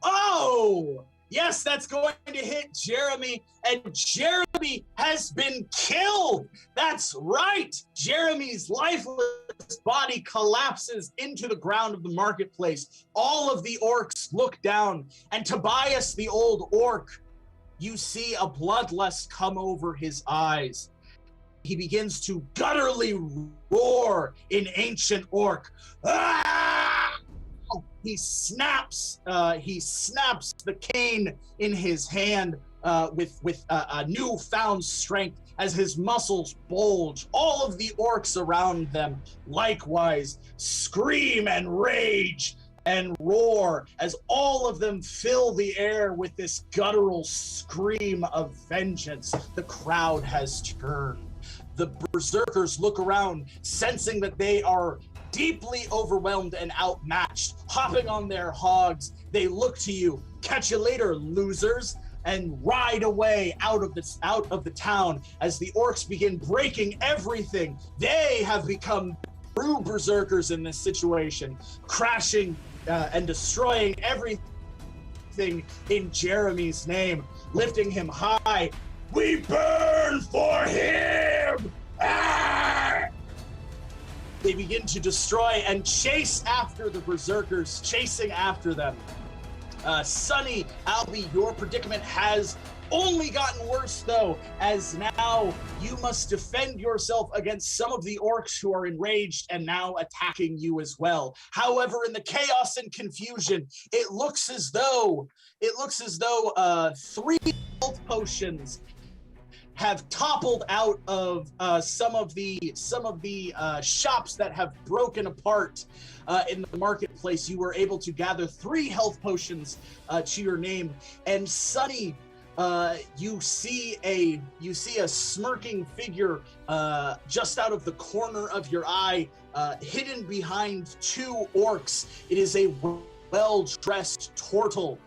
Oh, yes, that's going to hit Jeremy, and Jeremy has been killed. That's right. Jeremy's lifeless body collapses into the ground of the marketplace. All of the orcs look down, and Tobias, the old orc, you see a bloodlust come over his eyes. He begins to gutturally roar in ancient orc. Ah! He snaps the cane in his hand with a newfound strength as his muscles bulge. All of the orcs around them likewise scream and rage and roar as all of them fill the air with this guttural scream of vengeance. The crowd has turned. The berserkers look around, sensing that they are deeply overwhelmed and outmatched. Hopping on their hogs, they look to you. Catch you later, losers, and ride away out of the town as the orcs begin breaking everything. They have become true berserkers in this situation, crashing and destroying everything in Jeremy's name, lifting him high. We burn for him! Ah! They begin to destroy and chase after the berserkers, chasing after them. Sunny, Albie, your predicament has only gotten worse, though, as now you must defend yourself against some of the orcs who are enraged and now attacking you as well. However, in the chaos and confusion, it looks as though 3 health potions have toppled out of some of the shops that have broken apart in the marketplace. You were able to gather 3 health potions to your name. And Sunny, you see a smirking figure just out of the corner of your eye, hidden behind 2 orcs. It is a well-dressed Tortle.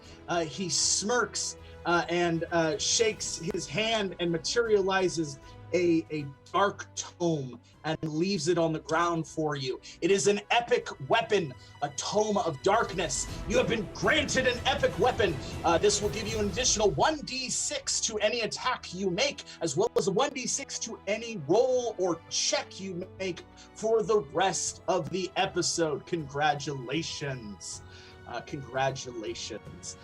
He smirks and shakes his hand and materializes a dark tome and leaves it on the ground for you. It is an epic weapon, a tome of darkness. You have been granted an epic weapon. This will give you an additional 1d6 to any attack you make, as well as a 1d6 to any roll or check you make for the rest of the episode. Congratulations. Congratulations.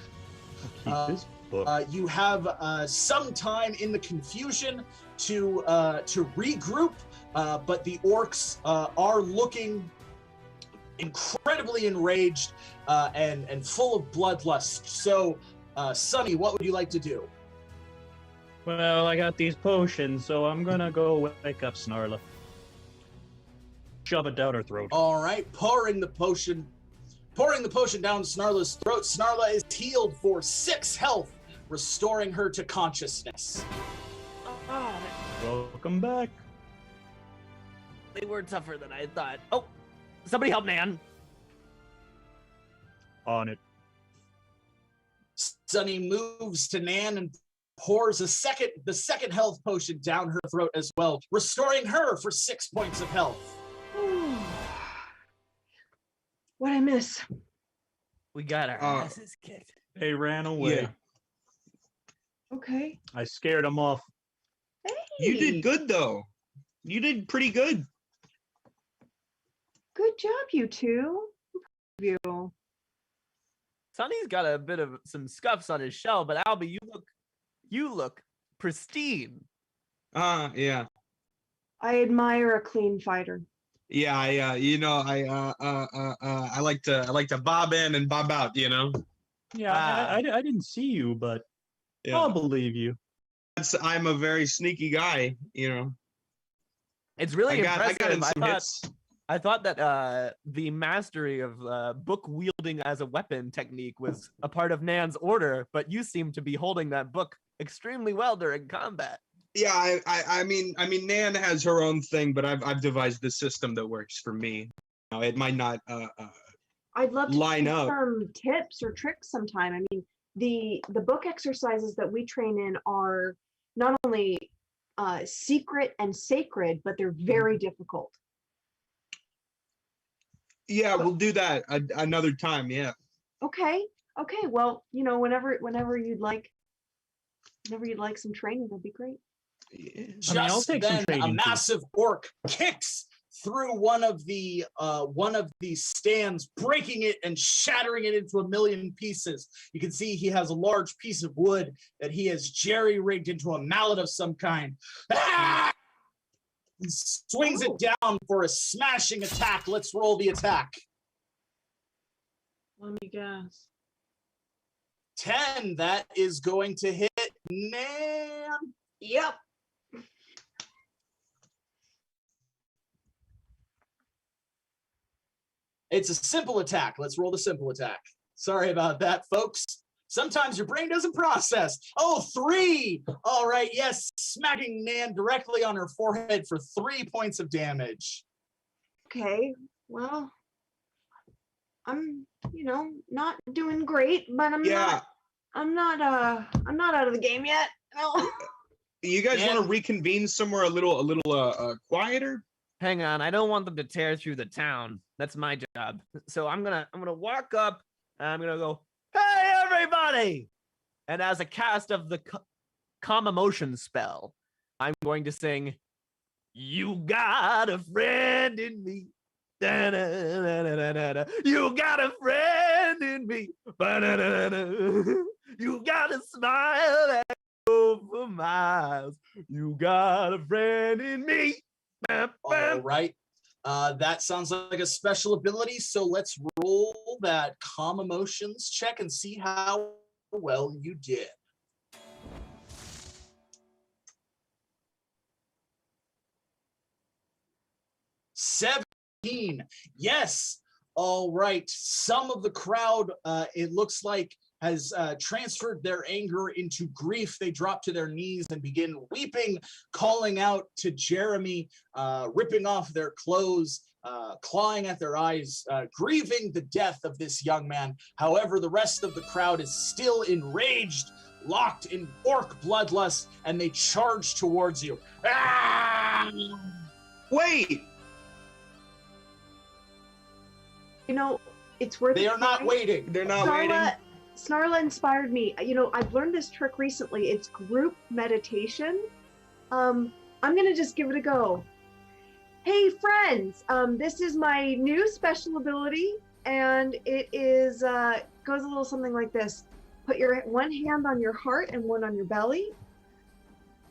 You have some time in the confusion to regroup, but the orcs are looking incredibly enraged and full of bloodlust. So, Sunny, what would you like to do? Well, I got these potions, so I'm gonna go wake up Snarla. shove it down her throat. All right, pouring the potion down Snarla's throat. Snarla is healed for 6 health, restoring her to consciousness. Welcome back. They were tougher than I thought. Oh, somebody help Nan. On it. Sunny moves to Nan and pours the second health potion down her throat as well, restoring her for 6 points of health. What'd I miss? We got our asses kicked. They ran away. Yeah. Okay. I scared them off. Hey. You did good though. You did pretty good. Good job, you two. You. Sonny's got a bit of some scuffs on his shell, but Albie, you look pristine. Yeah. I admire a clean fighter. Yeah, I like to bob in and bob out, you know. Yeah, I didn't see you, but Yeah. I'll believe you. I'm a very sneaky guy, you know. It's really impressive. I got in some hits. I thought that the mastery of book wielding as a weapon technique was a part of Nan's order, but you seem to be holding that book extremely well during combat. Yeah, I mean, Nan has her own thing, but I've devised the system that works for me. You know, it might not I'd love to line get up. some tips or tricks sometime. I mean, the book exercises that we train in are not only secret and sacred, but they're very difficult. Yeah, we'll do that another time. Yeah. Okay. Well, you know, whenever you'd like some training, that'd be great. Just then, a massive orc kicks through one of the stands, breaking it and shattering it into a million pieces. You can see he has a large piece of wood that he has jerry-rigged into a mallet of some kind. Ah! He swings it down for a smashing attack. Let's roll the attack. Let me guess. 10. That is going to hit Nan. Yep. It's a simple attack. Let's roll the simple attack. Sorry about that, folks. Sometimes your brain doesn't process. Oh, 3. All right, yes, smacking Nan directly on her forehead for 3 points of damage. Okay. Well, I'm, not doing great, but I'm not out of the game yet. No. You guys want to reconvene somewhere a little quieter? Hang on, I don't want them to tear through the town. That's my job. So I'm gonna walk up and I'm gonna go, "Hey everybody!" And as a cast of the calm emotion spell, I'm going to sing, "You got a friend in me. Da-da-da-da-da-da. You got a friend in me. Ba-da-da-da-da. You got a smile that goes for miles. You got a friend in me." All right. That sounds like a special ability, so let's roll that calm emotions check and see how well you did. $17. Yes. All right. Some of the crowd, it looks like, has transferred their anger into grief. They drop to their knees and begin weeping, calling out to Jeremy, ripping off their clothes, clawing at their eyes, grieving the death of this young man. However, the rest of the crowd is still enraged, locked in orc bloodlust, and they charge towards you. Ah! Wait! It's worth it. They are not waiting. They're not waiting. Snarla inspired me. I've learned this trick recently. It's group meditation. I'm gonna just give it a go. Hey friends, this is my new special ability, and it is goes a little something like this. Put your one hand on your heart and one on your belly.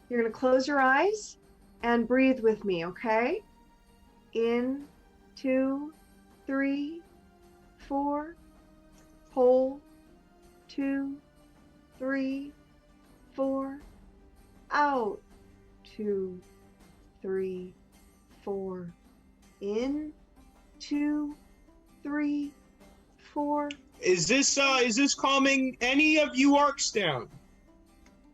You're gonna close your eyes and breathe with me, okay? In, 2, 3, 4. Hold. 2, 3, 4. Out. 2, 3, 4. in 2, 3, 4. Is this calming any of you orcs down?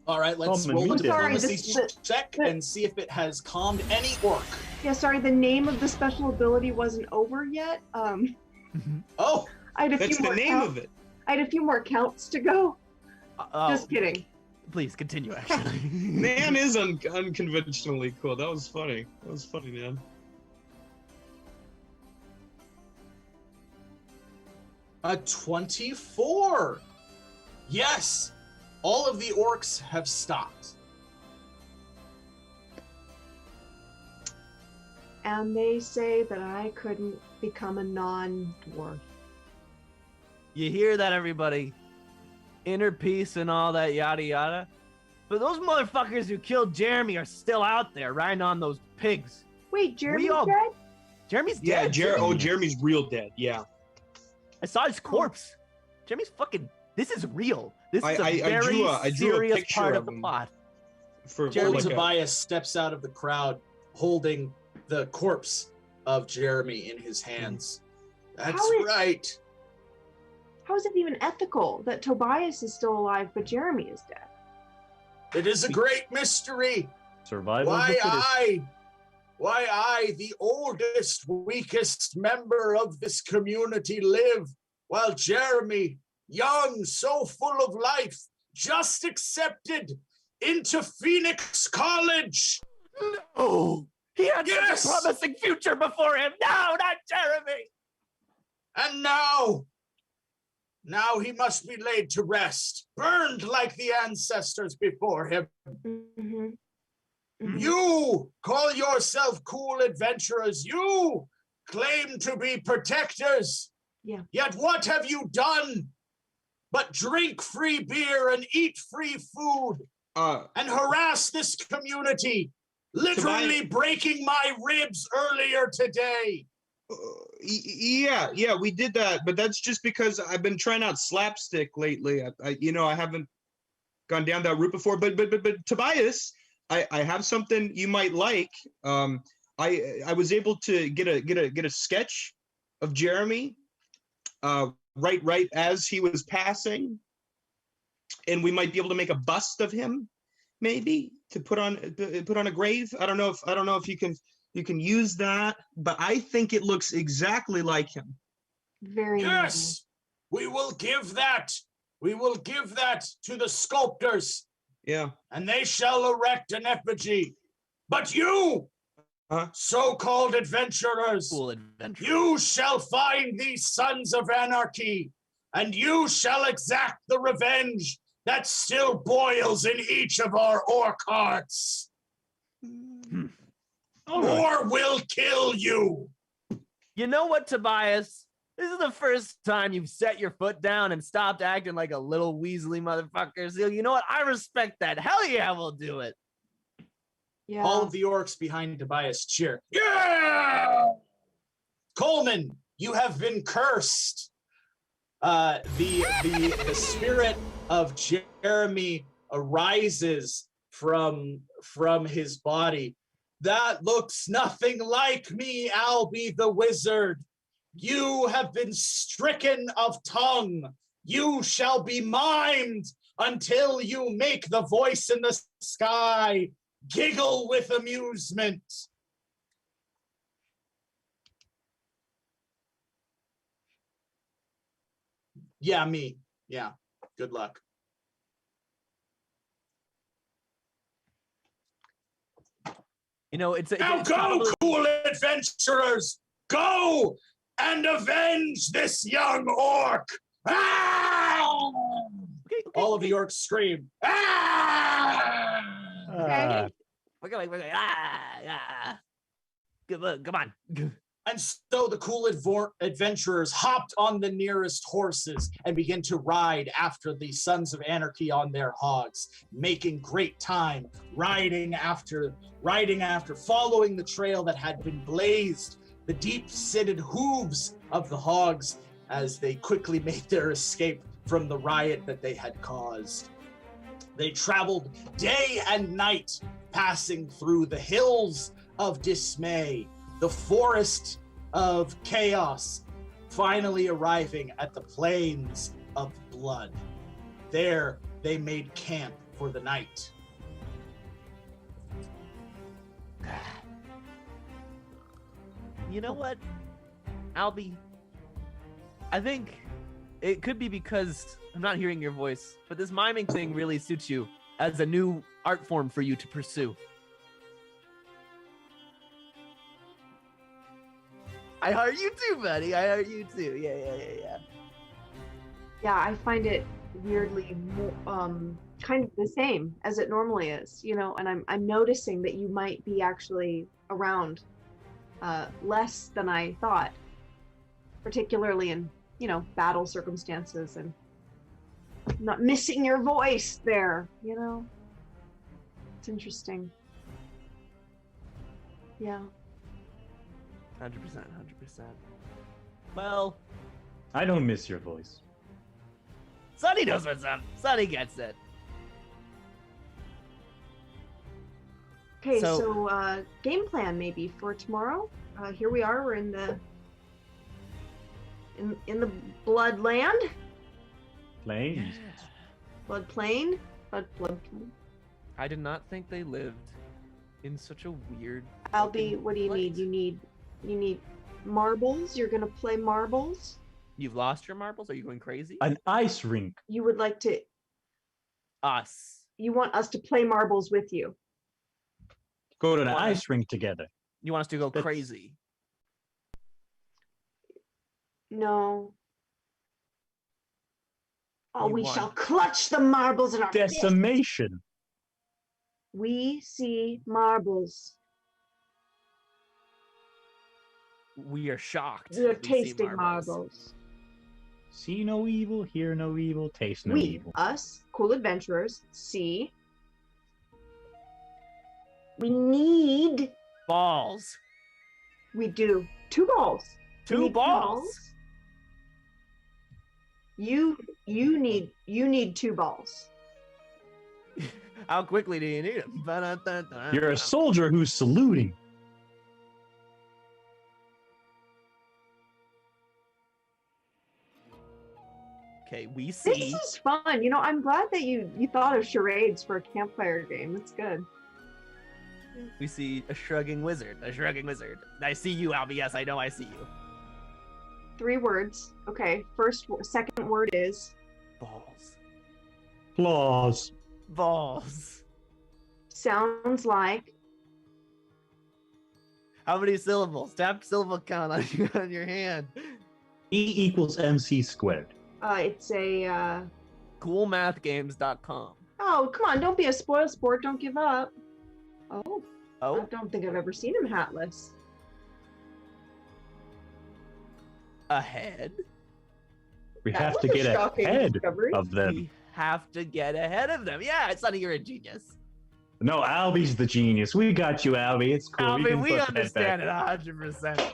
All right, let's Coleman, roll a we did. diplomacy check and see if it has calmed any orc. Yeah, sorry, the name of the special ability wasn't over yet. Oh, I had a that's few the more name of it. I had a few more counts to go. Just kidding. Please continue, actually. Man is unconventionally cool. That was funny. That was funny, man. A 24. Yes, all of the orcs have stopped. And they say that I couldn't become a non-dwarf. You hear that, everybody? Inner peace and all that yada yada. But those motherfuckers who killed Jeremy are still out there riding on those pigs. Wait, Jeremy's all- dead? Jeremy's Yeah, dead. Jeremy's real dead. Yeah. I saw his corpse. Jeremy's fucking. This is real. This is a I very drew a serious picture part of of the him. plot. For Jeremy like a- Tobias steps out of the crowd holding the corpse of Jeremy in his hands. That's How is- right. How is it even ethical that Tobias is still alive but Jeremy is dead? It is a great mystery. Survival of the fittest. Why I, the oldest, weakest member of this community, live, while Jeremy, young, so full of life, just accepted into Phoenix College. No! He had Yes! such a promising future before him. No, not Jeremy! And now he must be laid to rest, burned like the ancestors before him. Mm-hmm. You call yourself cool adventurers. You claim to be protectors. Yeah. Yet what have you done but drink free beer and eat free food and harass this community, literally breaking my ribs earlier today? Yeah, we did that, but that's just because I've been trying out slapstick lately. I haven't gone down that route before. But Tobias, I have something you might like. I was able to get a sketch of Jeremy, right as he was passing, and we might be able to make a bust of him, maybe to put on a grave. I don't know if you can use that, but I think it looks exactly like him. Very Yes, we will give that. We will give that to the sculptors. Yeah. And they shall erect an effigy. But you, so-called adventurers, you shall find these sons of anarchy, and you shall exact the revenge that still boils in each of our orc hearts. Or will kill you. You know what, Tobias? This is the first time you've set your foot down and stopped acting like a little Weasley motherfucker. So you know what? I respect that. Hell yeah, we'll do it. Yeah. All of the orcs behind Tobias cheer. Yeah! Coleman, you have been cursed. The spirit of Jeremy arises from his body. That looks nothing like me, Albie the wizard. You have been stricken of tongue. You shall be mimed until you make the voice in the sky giggle with amusement. Yeah, me. Yeah. Good luck. You know, Now go, cool adventurers! Go and avenge this young orc! Ah! All of the orcs scream. Ah! Come on. And so the cool adventurers hopped on the nearest horses and began to ride after the Sons of Anarchy on their hogs, making great time, riding after, following the trail that had been blazed, the deep-sitted hooves of the hogs as they quickly made their escape from the riot that they had caused. They traveled day and night, passing through the hills of dismay, the forest of chaos finally arriving at the plains of blood. There, they made camp for the night. You know what, Albie? I think it could be because I'm not hearing your voice, but this miming thing really suits you as a new art form for you to pursue. I heard you too, buddy. I heard you too. Yeah. Yeah, I find it weirdly kind of the same as it normally is, you know, and I'm noticing that you might be actually around less than I thought, particularly in, you know, battle circumstances, and not missing your voice there, you know. It's interesting. Yeah. 100%. Well, I don't miss your voice. Sonny knows what's up. Sonny gets it. Okay, so game plan maybe for tomorrow. Here we are. We're in the Bloodland. Plains. Bloodplain. Bloodplain. I did not think they lived in such a weird. Albie, what do you need? You need marbles. You're gonna play marbles. You've lost your marbles? Are you going crazy? An ice rink. You would like to. Us. You want us to play marbles with you. Go to an ice rink together. You want us to go crazy? No. Oh, You we want- shall clutch the marbles in our fists. Decimation. We see marbles. We are shocked. We are if we see tasting marbles. See no evil, hear no evil, taste no We, evil. us, cool adventurers, see. We need balls. We do 2 balls. We Two need balls. You need 2 balls. How quickly do you need them? You're a soldier who's saluting. Okay, we This see. is fun. You know, I'm glad that you thought of charades for a campfire game. It's good. We see a shrugging wizard. A shrugging wizard. I see you, Albie. Yes, I know I see you. 3 words. Okay. Second word is balls. Claws. Balls. Sounds like. How many syllables? Tap syllable count on your hand. E equals MC squared. It's a. Coolmathgames.com. Oh, come on! Don't be a spoil sport. Don't give up. Oh. Oh. I don't think I've ever seen him hatless. Ahead. We That have was to a get shocking ahead discovery. of them. We have to get ahead of them. Yeah, Sonny, you're a genius. No, Albie's the genius. We got you, Albie. It's cool. Albie, can we put that understand back. it 100%.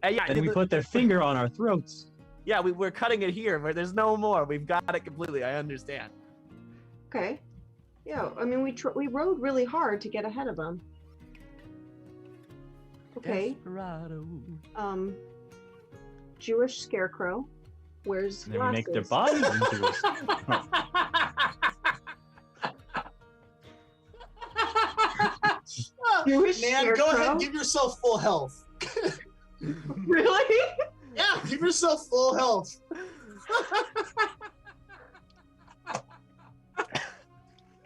Yeah, And we put their finger on our throats. Yeah, we're cutting it here, where there's no more. We've got it completely. I understand. Okay. Yeah, I mean, we rode really hard to get ahead of them. Okay. Desperado. Jewish scarecrow wears And then we glasses. make their bodies into us. Jewish Man, go scarecrow? ahead and give yourself full health. Really? Yeah, give yourself full health.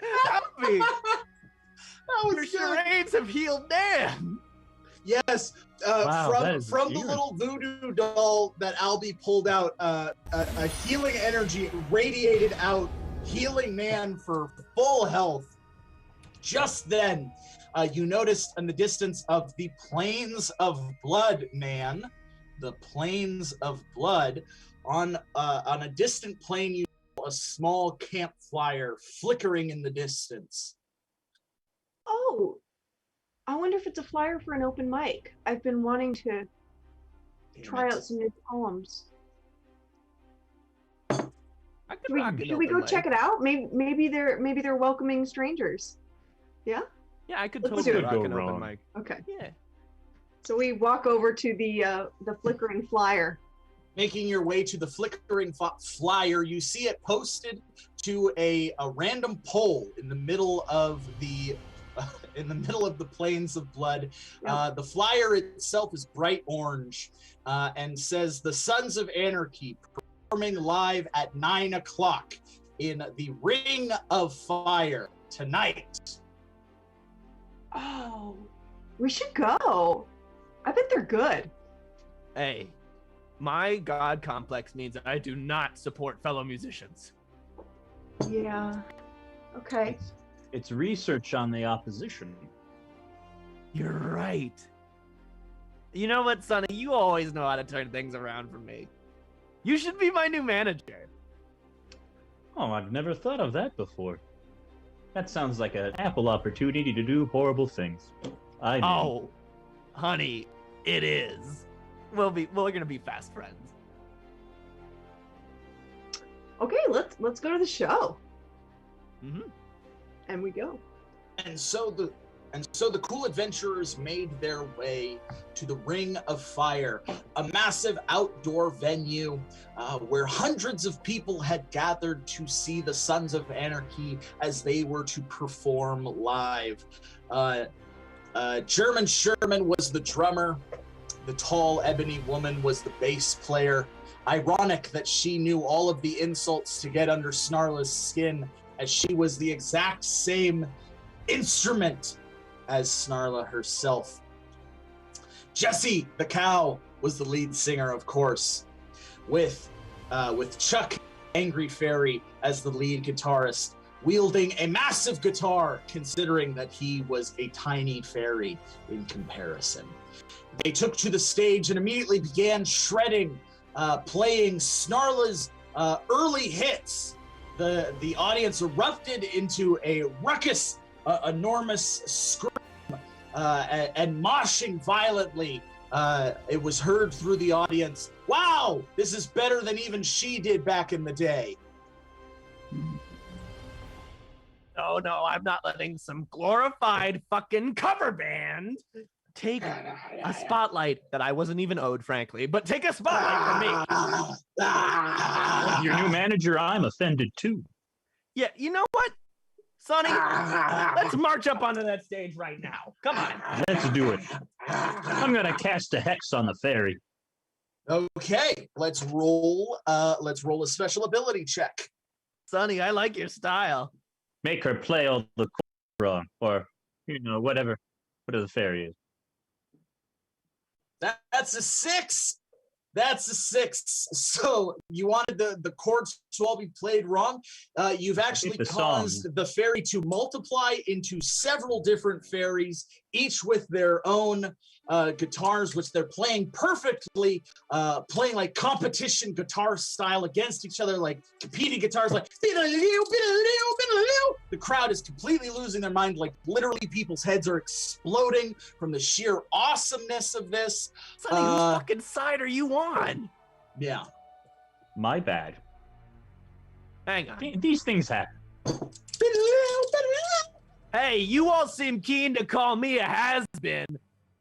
Albie, That was your good. charades have healed Dan. Yes, Wow, that is from the weird. little voodoo doll that Albie pulled out, a healing energy radiated out, healing Nan for full health. Just then, you noticed in the distance of the Plains of Blood, Nan, the Plains of Blood, on a distant plain, you saw a small campfire flickering in the distance. Oh, I wonder if it's a flyer for an open mic. I've been wanting to try out some new poems. Should we go check it out? Maybe they're welcoming strangers. Yeah. Yeah, I could Let's totally do it. rock Go an open wrong. mic. Okay. Yeah. So we walk over to the flickering flyer. Making your way to the flickering flyer, you see it posted to a random pole in the middle of the plains of blood. The flyer itself is bright orange and says the Sons of Anarchy performing live at 9 o'clock in the Ring of Fire tonight. Oh, we should go. I bet they're good. Hey, my god complex means I do not support fellow musicians. Yeah. Okay. It's research on the opposition. You're right. You know what, Sonny? You always know how to turn things around for me. You should be my new manager. Oh, I've never thought of that before. That sounds like an ample opportunity to do horrible things. Oh, honey, it is. We're gonna be fast friends. Okay, let's go to the show. Mm-hmm. And we go. And so the cool adventurers made their way to the Ring of Fire, a massive outdoor venue where hundreds of people had gathered to see the Sons of Anarchy as they were to perform live. German Sherman was the drummer. The tall ebony woman was the bass player. Ironic that she knew all of the insults to get under Snarla's skin, as she was the exact same instrument as Snarla herself. Jesse the cow was the lead singer, of course, with Chuck Angry Fairy as the lead guitarist, wielding a massive guitar, considering that he was a tiny fairy in comparison. They took to the stage and immediately began shredding, playing Snarla's early hits. The audience erupted into a ruckus, enormous scream, and moshing violently. It was heard through the audience. Wow, this is better than even she did back in the day. No, I'm not letting some glorified fucking cover band take a spotlight that I wasn't even owed, frankly, but take a spotlight from me. Your new manager, I'm offended too. Yeah, you know what, Sonny? Let's march up onto that stage right now. Come on. Let's do it. I'm gonna cast a hex on the fairy. Okay, let's roll a special ability check. Sonny, I like your style. Make her play all the wrong, or whatever the fairy is. That's a 6. That's a 6. So you wanted the chords to all be played wrong. You've actually caused the fairy to multiply into several different fairies, each with their own guitars, which they're playing perfectly, playing like competition guitar style against each other, like competing guitars, like the crowd is completely losing their mind, like literally people's heads are exploding from the sheer awesomeness of this. Sonny, whose fucking side are you on? Yeah. My bad. Hang on. These things happen. Hey, you all seem keen to call me a has-been,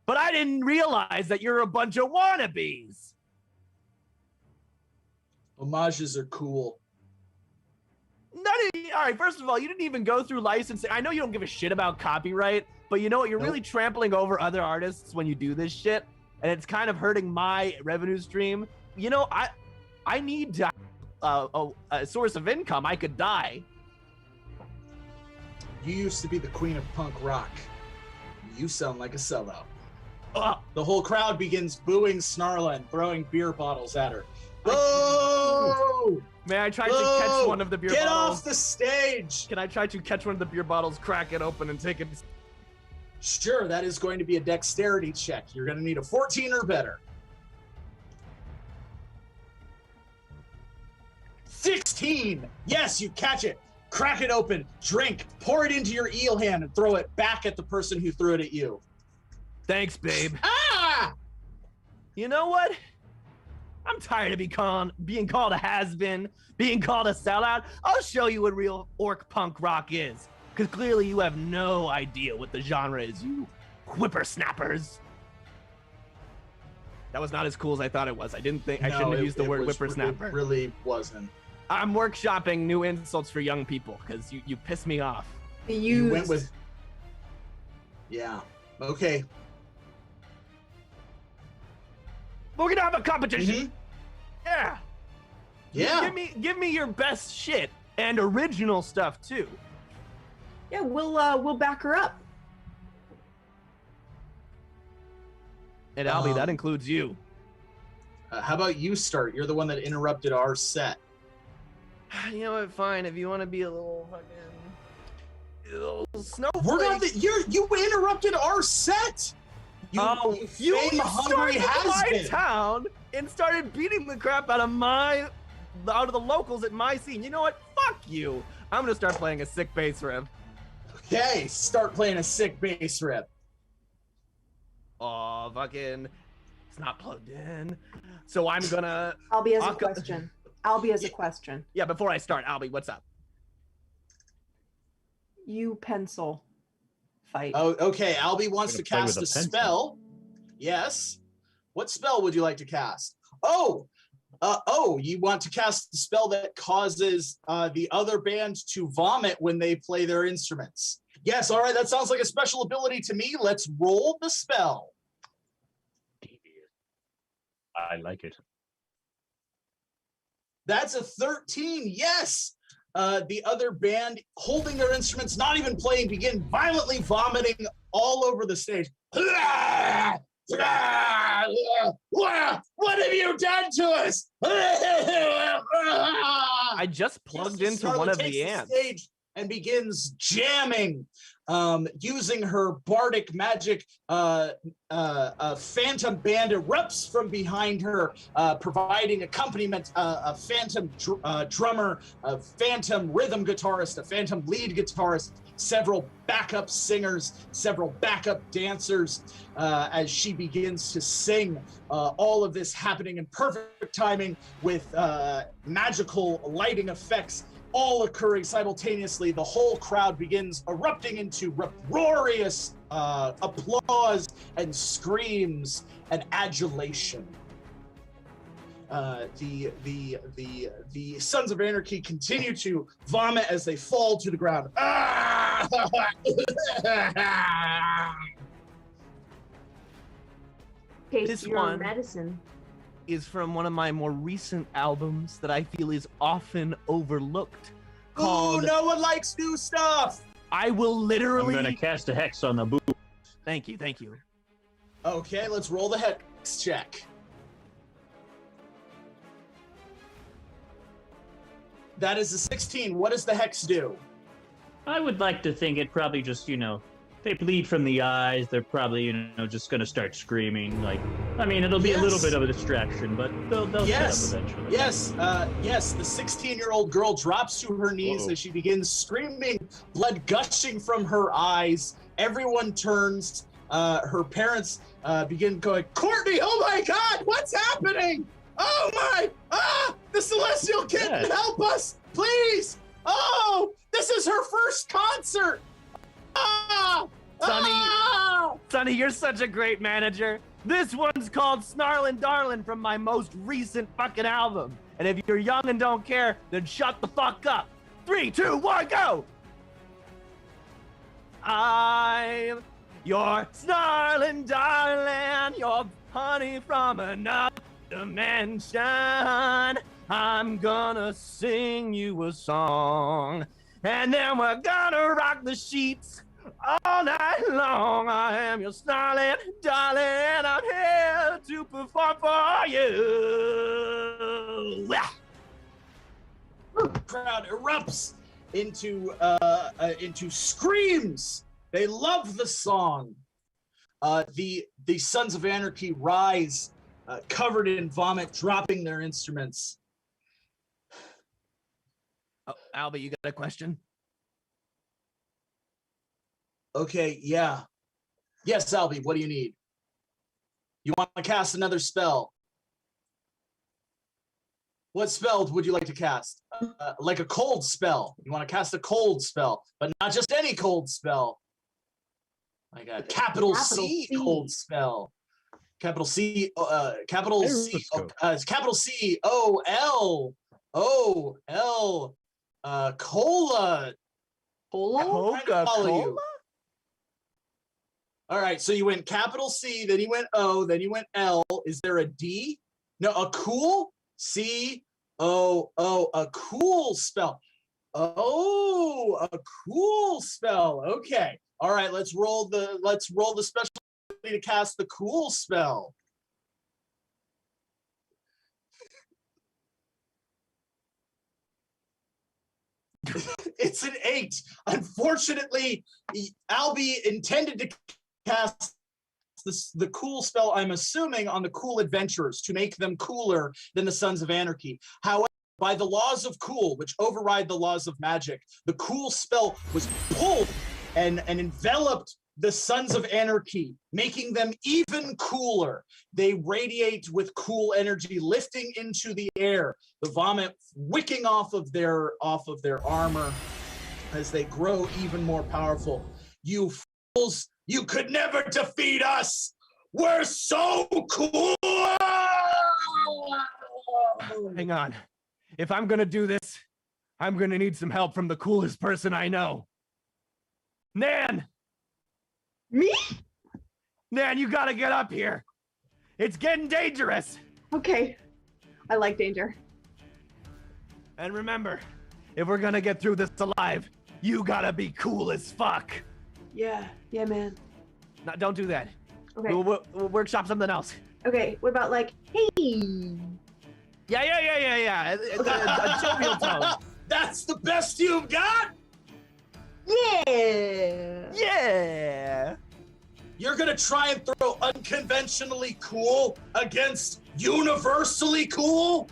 but I didn't realize that you're a bunch of wannabes. Homages are cool. All right, first of all, you didn't even go through licensing. I know you don't give a shit about copyright, but you know what? You're really trampling over other artists when you do this shit, and it's kind of hurting my revenue stream. You know, I need to, a source of income. I could die. You used to be the queen of punk rock. You sound like a sellout. The whole crowd begins booing Snarla and throwing beer bottles at her. Boo! May I try to catch one of the beer bottles? Get off the stage! Can I try to catch one of the beer bottles, crack it open, and take it? Sure, that is going to be a dexterity check. You're going to need a 14 or better. 16! Yes, you catch it. Crack it open, drink, pour it into your eel hand, and throw it back at the person who threw it at you. Thanks, babe. Ah! You know what? I'm tired of being called a has-been, being called a sellout. I'll show you what real orc punk rock is. Because clearly you have no idea what the genre is, you whippersnappers. That was not as cool as I thought it was. I shouldn't have used the word whippersnapper. It really wasn't. I'm workshopping new insults for young people because you piss me off. You went with. Yeah. Okay. We're gonna have a competition. Yeah. Yeah. Give me your best shit and original stuff too. Yeah, we'll back her up. And Albie, that includes you. How about you start? You're the one that interrupted our set. You know what? Fine. If you want to be a little snowflake. We're not you interrupted our set. You started has my town and started beating the crap out of the locals at my scene. You know what? Fuck you. I'm gonna start playing a sick bass riff. Okay, start playing a sick bass riff. Oh, fucking, it's not plugged in. So I'm gonna. Albie has a question. Albie has a question. Yeah, before I start, Albie, what's up? You pencil fight. Oh, okay. Albie wants to cast a spell. Yes. What spell would you like to cast? You want to cast the spell that causes the other band to vomit when they play their instruments. Yes, all right, that sounds like a special ability to me. Let's roll the spell. I like it. That's a 13, yes! The other band, holding their instruments, not even playing, begin violently vomiting all over the stage. What have you done to us? I just plugged into one of the amps. Stage and begins jamming, using her bardic magic. A phantom band erupts from behind her, providing accompaniment. A phantom drummer, a phantom rhythm guitarist, a phantom lead guitarist, several backup singers, several backup dancers, as she begins to sing. All of this happening in perfect timing with magical lighting effects all occurring simultaneously. The whole crowd begins erupting into uproarious applause and screams and adulation. The Sons of Anarchy continue to vomit as they fall to the ground. This one medicine is from one of my more recent albums that I feel is often overlooked. Called Ooh, no one likes new stuff. I will literally. I'm gonna cast a hex on the boob. Thank you, thank you. Okay, let's roll the hex check. That is a 16. What does the hex do? I would like to think it probably just, they bleed from the eyes. They're probably, just going to start screaming. It'll be a little bit of a distraction, but they'll shut up eventually. Yes, the 16-year-old girl drops to her knees as she begins screaming, blood gushing from her eyes. Everyone turns. Her parents begin going, Courtney, oh my God, what's happening? Oh my, the Celestial Kitten, help us, please. Oh, this is her first concert. Sonny, you're such a great manager. This one's called Snarlin' Darlin' from my most recent fucking album. And if you're young and don't care, then shut the fuck up. 3, 2, 1, go! I'm your snarlin' darling, your honey from another dimension. I'm gonna sing you a song, and then we're gonna rock the sheets all night long. I am your snarling darling. I'm here to perform for you. Crowd erupts into screams. They love the song. The Sons of Anarchy rise, covered in vomit, dropping their instruments. Oh, Albie, you got a question? Okay, yeah. Yes, Albie, what do you need? You want to cast another spell? What spell would you like to cast? Like a cold spell. You want to cast a cold spell, but not just any cold spell. Like a capital C cold spell. Capital C, capital C, capital C O L O L, cola. Coca-Cola? All right, so you went capital C, then you went O, then you went L. Is there a D? No, a cool? C-O-O, a cool spell. Oh, a cool spell. Okay. All right, let's roll the special ability to cast the cool spell. It's an 8. Unfortunately, Albie intended to cast the cool spell, I'm assuming, on the cool adventurers to make them cooler than the Sons of Anarchy. However, by the laws of cool, which override the laws of magic, the cool spell was pulled and enveloped the Sons of Anarchy, making them even cooler. They radiate with cool energy, lifting into the air, the vomit wicking off of their armor as they grow even more powerful. You fools, you could never defeat us! We're so cool! Hang on. If I'm gonna do this, I'm gonna need some help from the coolest person I know. Nan! Me? Nan, you gotta get up here. It's getting dangerous. Okay. I like danger. And remember, if we're gonna get through this alive, you gotta be cool as fuck. Yeah, man. No, don't do that. Okay. We'll workshop something else. Okay, what about like, hey? Yeah. A jovial tone. That's the best you've got? Yeah. You're gonna try and throw unconventionally cool against universally cool?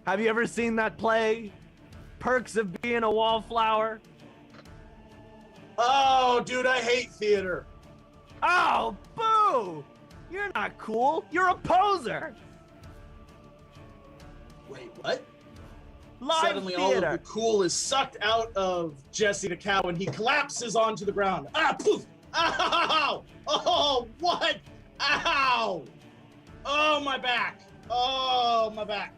Have you ever seen that play, Perks of Being a Wallflower? Oh, dude, I hate theater. Oh, boo! You're not cool. You're a poser. Wait, what? Live Suddenly all of theater. the cool is sucked out of Jesse the cow and he collapses onto the ground. Ah, poof! Ow! Oh, what? Ow! Oh, my back. Oh, my back.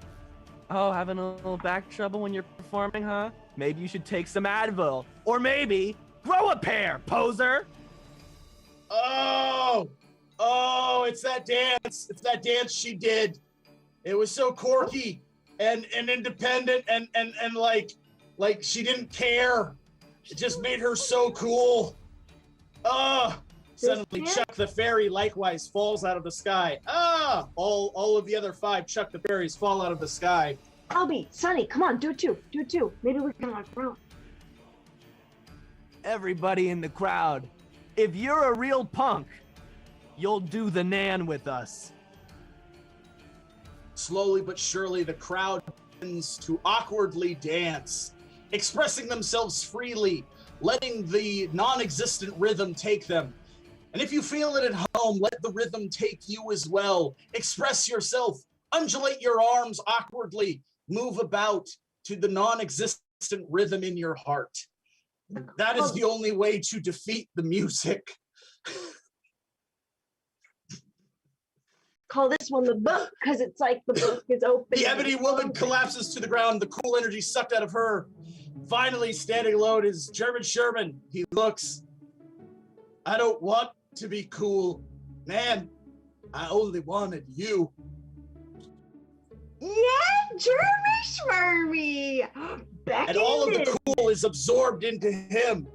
Oh, having a little back trouble when you're performing, huh? Maybe you should take some Advil. Or maybe grow a pair, poser. Oh, it's that dance. It's that dance she did. It was so quirky and independent and like she didn't care. It just made her so cool. Suddenly Chuck the Fairy likewise falls out of the sky. All of the other 5 Chuck the Fairies fall out of the sky. Albie, Sonny, come on, do it too. Maybe we can like grow. Everybody in the crowd, if you're a real punk, you'll do the Nan with us. Slowly but surely, the crowd begins to awkwardly dance, expressing themselves freely, letting the non-existent rhythm take them. And if you feel it at home, let the rhythm take you as well. Express yourself, undulate your arms awkwardly, move about to the non-existent rhythm in your heart. That is the only way to defeat the music. Call this one the book, because it's like the book is open. The ebony woman collapses to the ground, the cool energy sucked out of her. Finally, standing alone is German Sherman. He looks, I don't want to be cool. Man, I only wanted you. Yeah, Jeremy Schmermy. Back And all of the cool is absorbed into him.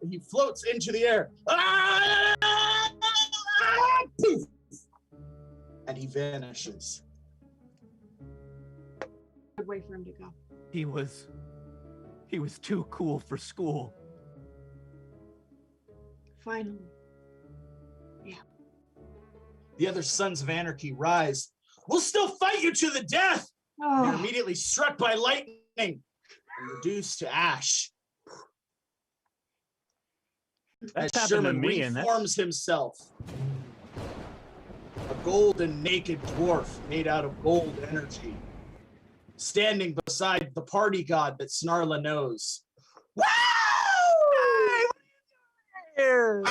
He floats into the air. Poof! And he vanishes. Good way for him to go. He was too cool for school. Finally. Yeah. The other Sons of Anarchy rise. We'll still fight you to the death! Oh. You're immediately struck by lightning and reduced to ash. That's as happened to Sherman me, and that- reforms himself. A golden naked dwarf made out of gold energy, standing beside the party god that Snarla knows. Here.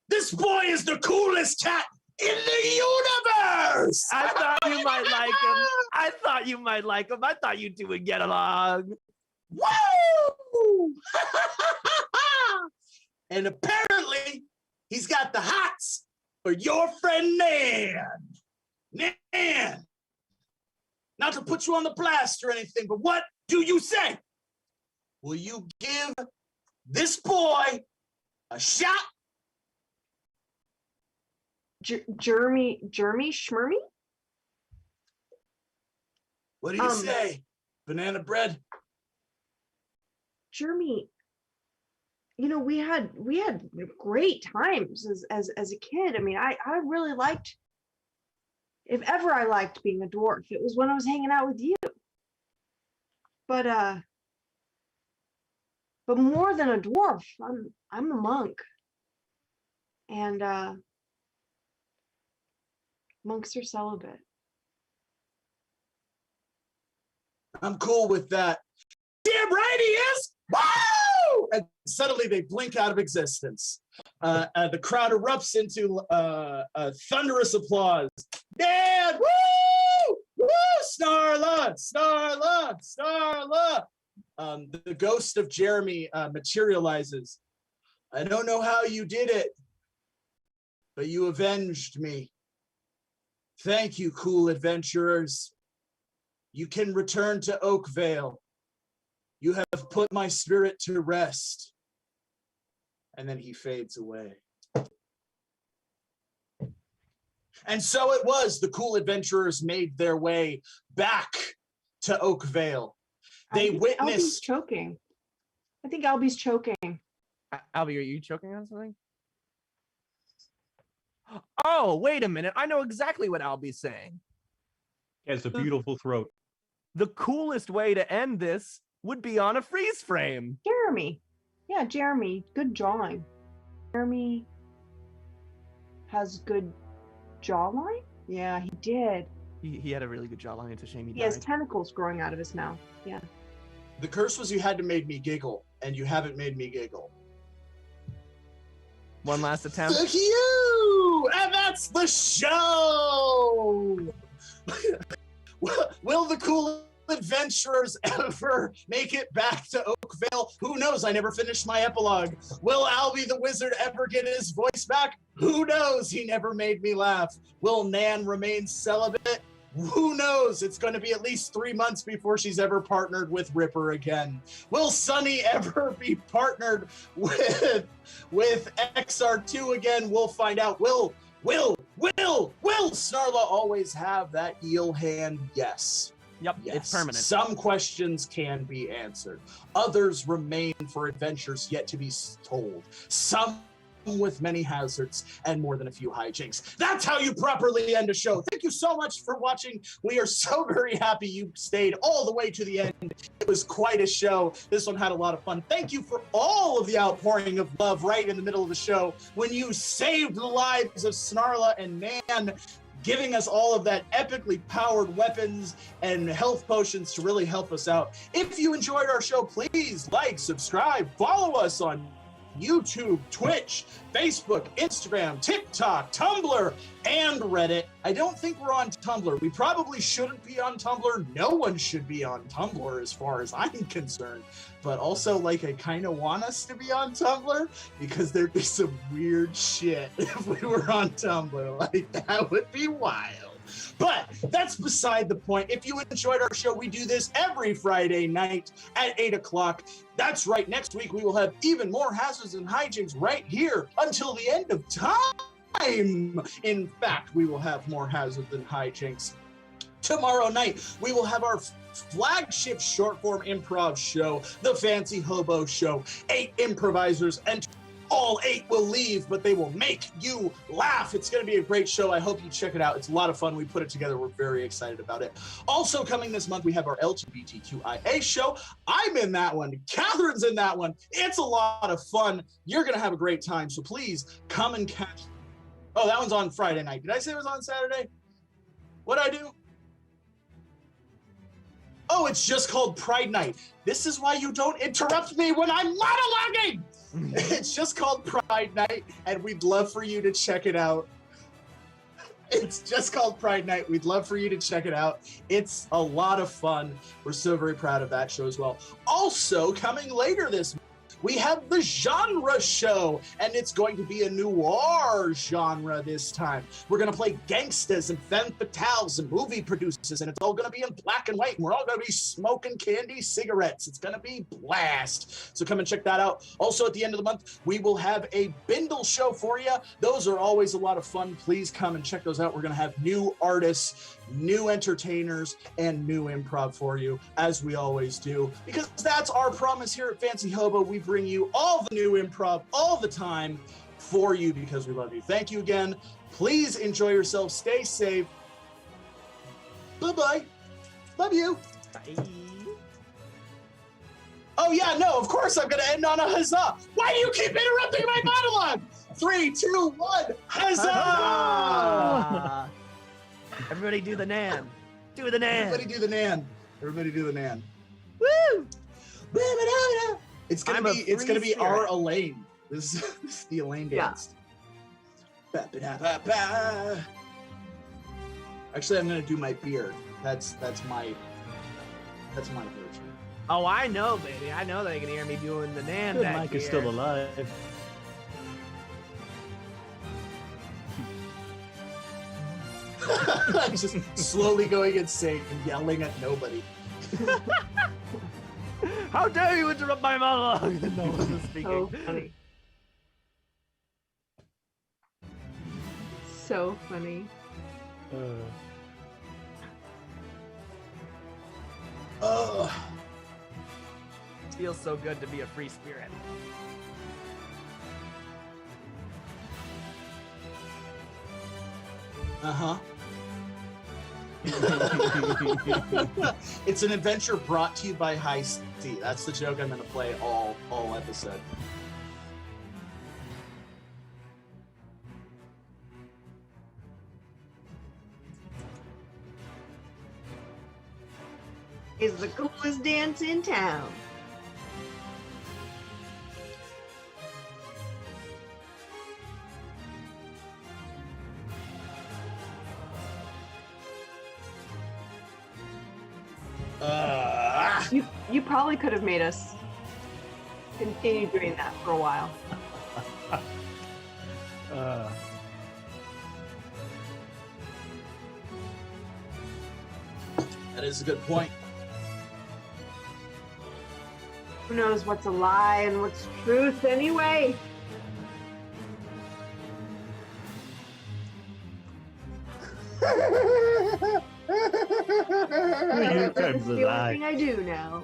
This boy is the coolest cat in the universe! I thought you might like him. I thought you might like him. I thought you two would get along. Woo! And apparently, he's got the hots for your friend Nan. Nan! Not to put you on the blast or anything, but what do you say? Will you give this boy a shot? Jeremy Schmermy? What do you say? Banana bread? Jeremy, you know, we had great times as a kid. I mean, I really liked, if ever I liked being a dwarf, it was when I was hanging out with you. But more than a dwarf, I'm a monk. And monks are celibate. I'm cool with that. Damn right he is! Woo! And suddenly they blink out of existence. The crowd erupts into thunderous applause. Dad! Woo! Woo! Snarla! Snarla! Snarla! The ghost of Jeremy materializes. I don't know how you did it, but you avenged me. Thank you, cool adventurers. You can return to Oakvale. You have put my spirit to rest. And then he fades away. And so it was, the cool adventurers made their way back to Oakvale. They witnessed... Albie's choking. I think Albie's choking. Albie, are you choking on something? Oh, wait a minute. I know exactly what Albie's saying. He has a beautiful throat. The coolest way to end this would be on a freeze frame. Jeremy. Yeah, Jeremy. Good drawing. Jeremy has good jawline? Yeah, he did. He had a really good jawline. It's a shame he died. He has tentacles growing out of his mouth. Yeah. The curse was you had to make me giggle, and you haven't made me giggle. One last attempt. Thank you! And that's the show! Will the cool adventurers ever make it back to Oakvale? Who knows? I never finished my epilogue. Will Albie the wizard ever get his voice back? Who knows? He never made me laugh. Will Nan remain celibate? Who knows? It's going to be at least 3 months before she's ever partnered with Ripper again. Will Sunny ever be partnered with XR2 again? We'll find out. Will Snarla always have that eel hand? Yes. Yep, yes. It's permanent. Some questions can be answered. Others remain for adventures yet to be told. Some with many hazards and more than a few hijinks. That's how you properly end a show. Thank you so much for watching. We are so very happy you stayed all the way to the end. It was quite a show. This one had a lot of fun. Thank you for all of the outpouring of love right in the middle of the show when you saved the lives of Snarla and Nan, giving us all of that epically powered weapons and health potions to really help us out. If you enjoyed our show, please like, subscribe, follow us on YouTube, Twitch, Facebook, Instagram, TikTok, Tumblr, and Reddit. I don't think we're on Tumblr. We probably shouldn't be on Tumblr. No one should be on Tumblr as far as I'm concerned. But also, like, I kind of want us to be on Tumblr because there'd be some weird shit if we were on Tumblr. Like, that would be wild. But that's beside the point. If you enjoyed our show, we do this every Friday night at 8 o'clock. That's right. Next week, we will have even more hazards and hijinks right here until the end of time. In fact, we will have more hazards and hijinks. Tomorrow night, we will have our flagship short-form improv show, The Fancy Hobo Show. 8 improvisers enter All 8 will leave, but they will make you laugh. It's going to be a great show. I hope you check it out. It's a lot of fun. We put it together. We're very excited about it. Also coming this month, we have our LGBTQIA show. I'm in that one. Catherine's in that one. It's a lot of fun. You're going to have a great time. So please come and catch. Oh, that one's on Friday night. Did I say it was on Saturday? What'd I do? Oh, it's just called Pride Night. This is why you don't interrupt me when I'm monologuing. It's just called Pride Night, and we'd love for you to check it out. It's just called Pride Night. We'd love for you to check it out. It's a lot of fun. We're so very proud of that show as well. Also, coming later this month, we have the genre show, and it's going to be a noir genre this time. We're going to play gangsters and femme fatales and movie producers, and it's all going to be in black and white, and we're all going to be smoking candy cigarettes. It's going to be blast. So come and check that out. Also, at the end of the month, we will have a Bindle show for you. Those are always a lot of fun. Please come and check those out. We're going to have new artists, new entertainers, and new improv for you, as we always do, because that's our promise here at Fancy Hobo. We bring you all the new improv all the time for you because we love you. Thank you again. Please enjoy yourself. Stay safe. Bye-bye. Love you. Bye. Oh, yeah, no, of course I'm going to end on a huzzah. Why do you keep interrupting my monologue? 3, 2, 1, huzzah! Everybody do the Nan. Do the Nan. Everybody do the Nan. Everybody do the Nan. Woo! It's gonna be our Elaine. This is the Elaine dance. Ba-ba-da-ba-ba. Actually, I'm gonna do my beard. That's my version. Oh, I know, baby. I know they can hear me doing the Nan Good back Mike here. is still alive. I'm just slowly going insane and yelling at nobody. How dare you interrupt my monologue? No one was speaking. So funny. So funny. It feels so good to be a free spirit. Uh-huh. It's an adventure brought to you by High C. That's the joke I'm going to play all episode. Is the coolest dance in town. You probably could have made us continue doing that for a while. That is a good point. Who knows what's a lie and what's truth anyway? That's the only thing I do now.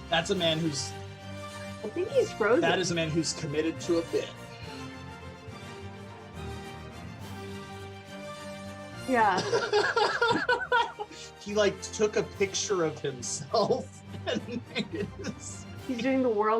That's a man who's... I think he's frozen. That is a man who's committed to a bit. Yeah. He like took a picture of himself and made it this. He's doing the world's